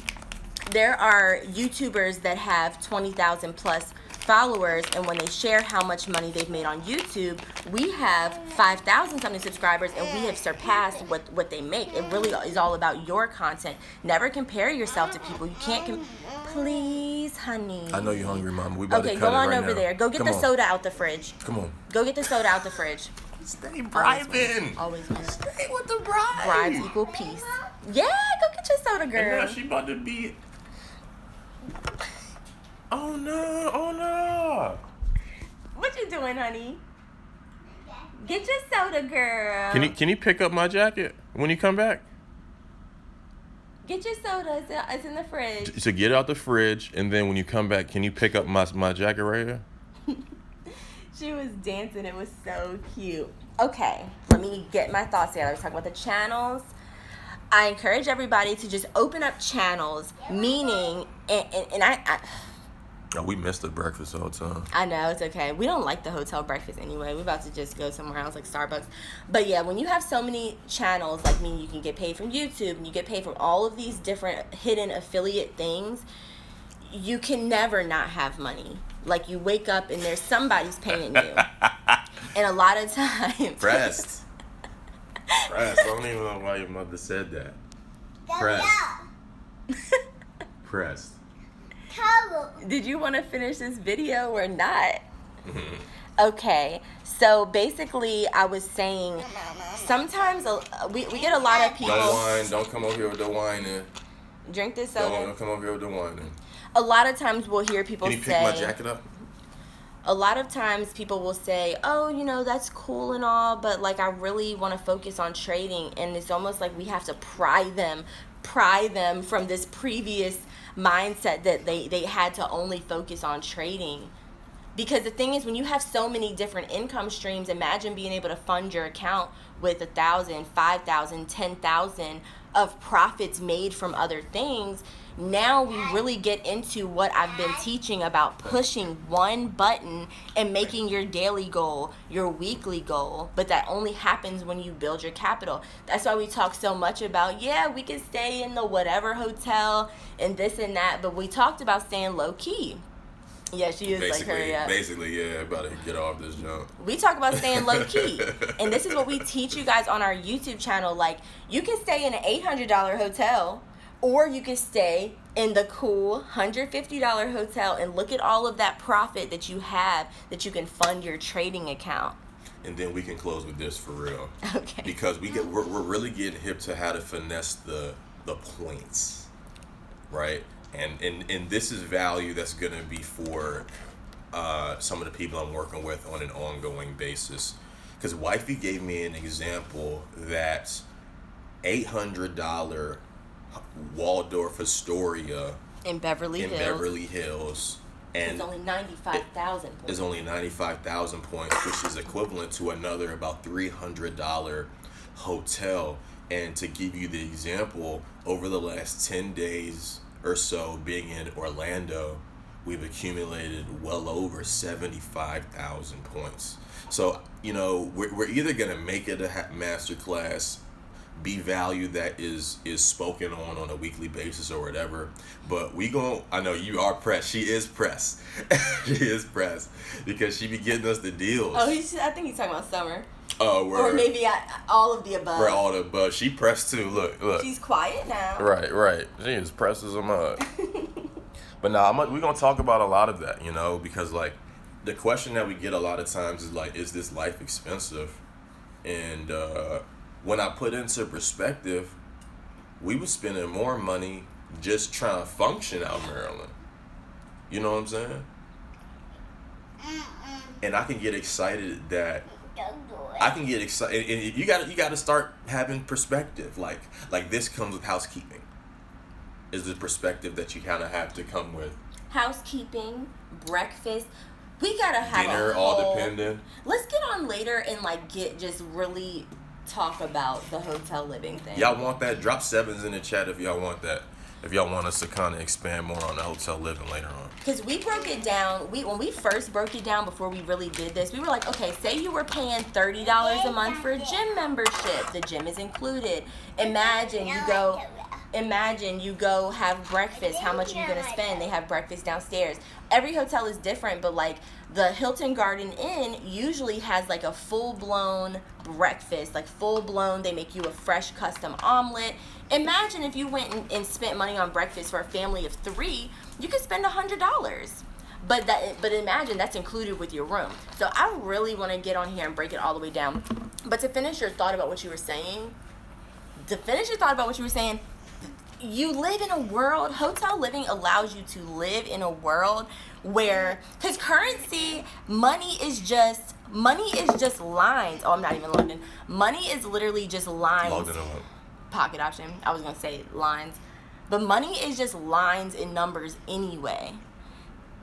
there are YouTubers that have 20,000 plus followers, and when they share how much money they've made on YouTube, we have 5,000 something subscribers, and we have surpassed what they make. It really is all about your content. Never compare yourself to people. You can't please, honey. I know you're hungry, Mama. We about to cut it right now. Okay, go on over there. Go get the soda out the fridge. Come on. Go get the soda out the fridge. Stay bribing. Always. Stay with the bribe. Bribes equal peace. Yeah, go get your soda, girl. And now she about to be... Oh no. What you doing, honey? Get your soda, girl. Can you pick up my jacket when you come back? Get your soda. It's in the fridge. So get out the fridge, and then when you come back, can you pick up my jacket right here? She was dancing. It was so cute. Okay, let me get my thoughts together. Let's talk about the channels. I encourage everybody to just open up channels, meaning, and I Oh, we missed the breakfast the whole time. I know, it's okay. We don't like the hotel breakfast anyway. We're about to just go somewhere else like Starbucks. But yeah, when you have so many channels, like me, you can get paid from YouTube, and you get paid from all of these different hidden affiliate things, you can never not have money. Like, you wake up and there's somebody's paying you. And a lot of times... Pressed. I don't even know why your mother said that. Pressed. Did you want to finish this video or not? Okay, so basically I was saying sometimes we get a lot of people... Don't whine. Don't come over here with the whining. Drink this soda. Don't come over here with the whining. A lot of times we'll hear people say... Can you pick my jacket up? A lot of times people will say, oh, that's cool and all, but like I really want to focus on trading, and it's almost like we have to pry them pry them from this previous mindset that they had to only focus on trading. Because the thing is, when you have so many different income streams, imagine being able to fund your account with 1,000, 5,000, 10,000 of profits made from other things. Now we really get into what I've been teaching about pushing one button and making your daily goal your weekly goal. But that only happens when you build your capital. That's why we talk so much about, yeah, we can stay in the whatever hotel and this and that. But we talked about staying low key. Yeah, she is like, hurry up. Basically, yeah, about to get off this jump. We talk about staying low key. And this is what we teach you guys on our YouTube channel. Like, you can stay in an $800 hotel, or you can stay in the cool $150 hotel and look at all of that profit that you have that you can fund your trading account. And then we can close with this for real. Okay. Because we're really getting hip to how to finesse the points, right? And this is value that's going to be for some of the people I'm working with on an ongoing basis. Because Wifey gave me an example that $800 Waldorf Astoria In Beverly Hills. And it's only 95,000 points. Is only 95,000 points, which is equivalent to another about $300 hotel. And to give you the example, over the last 10 days or so being in Orlando, we've accumulated well over 75,000 points. So, you know, we're either going to make it a masterclass, be value that is spoken on a weekly basis or whatever, but I know you are pressed. She is pressed. She is pressed because she be getting us the deals. Oh, I think he's talking about Summer. Oh, or maybe all of the above. We're all the above. She pressed too. Look. She's quiet now. Right. She is pressed as a mug. But we're gonna talk about a lot of that, you know, because like the question that we get a lot of times is like, is this life expensive? And when I put into perspective, we were spending more money just trying to function out in Maryland. You know what I'm saying? And I can get excited that. I can get excited, and you got to start having perspective. Like this comes with housekeeping. Is the perspective that you kind of have to come with. Housekeeping, breakfast. We gotta have dinner, all dependent. Let's get on later and just really talk about the hotel living thing. Y'all want that? Drop 7s in the chat if y'all want that. If y'all want us to kind of expand more on the hotel living later on. Because we broke it down. When we first broke it down before we really did this, we were like, okay, say you were paying $30 a month for a gym membership. The gym is included. Imagine you go have breakfast. How much are you going to spend? They have breakfast downstairs. Every hotel is different, but like the Hilton Garden Inn usually has like a full-blown breakfast. Like full-blown, they make you a fresh custom omelet. Imagine if you went and spent money on breakfast for a family of 3, you could spend $100. But imagine that's included with your room. So I really want to get on here and break it all the way down. But to finish your thought about what you were saying, you live in a world, hotel living allows you to live in a world where, because currency, money is just lines. Oh, I'm not even logged in. Money is literally just lines. Logged in on Pocket option. I was going to say lines. But money is just lines and numbers anyway,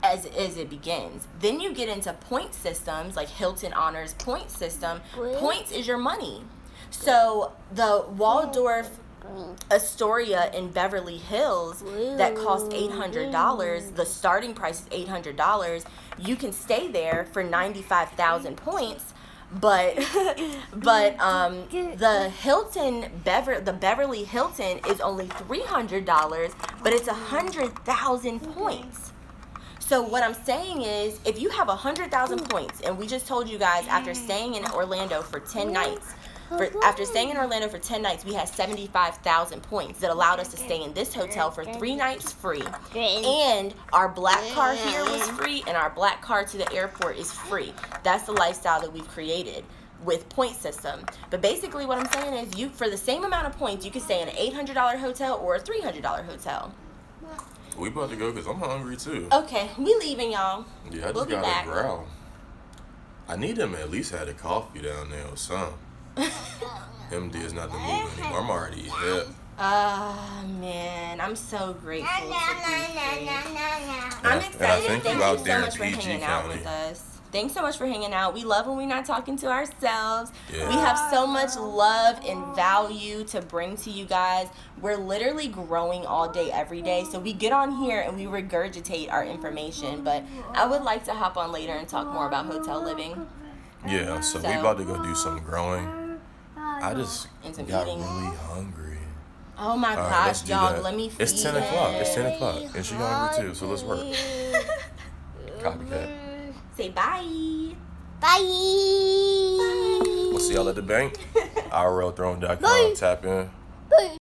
as it begins. Then you get into point systems, like Hilton Honors point system. Points is your money. So the Waldorf Astoria in Beverly Hills that costs $800, the starting price is $800. You can stay there for 95,000 points. But the Beverly Hilton is only $300, but it's 100,000 points. So what I'm saying is, if you have 100,000 points, and we just told you guys after staying in Orlando for 10 nights, we had 75,000 points that allowed us to stay in this hotel for 3 nights free. And our black car here was free, and our black car to the airport is free. That's the lifestyle that we've created with point system. But basically what I'm saying is, you, for the same amount of points, you can stay in an $800 hotel or a $300 hotel. We about to go because I'm hungry too. Okay, we leaving, y'all. Yeah, I just got a growl. I need him to at least have a coffee down there or something. MD is not the move anymore. I'm already hip. Man, I'm so grateful to be free. I'm And I excited. think Thank you out you so there in much for PG hanging out County. with us. Thanks so much for hanging out. We love when we're not talking to ourselves. Yeah. We have so much love and value to bring to you guys. We're literally growing all day, every day. So we get on here and we regurgitate our information. But I would like to hop on later and talk more about hotel living. Yeah, so we So- about to go do some growing. I just And some got eating. really hungry. Oh my All right, let's gosh, do dog. that. Let me feed It's 10 o'clock. It's 10 him. o'clock. And she hungry too, so let's work. Copycat. Say bye. Bye. We'll see y'all at the bank. IRLthrone.com. Bye. Tap in. Bye.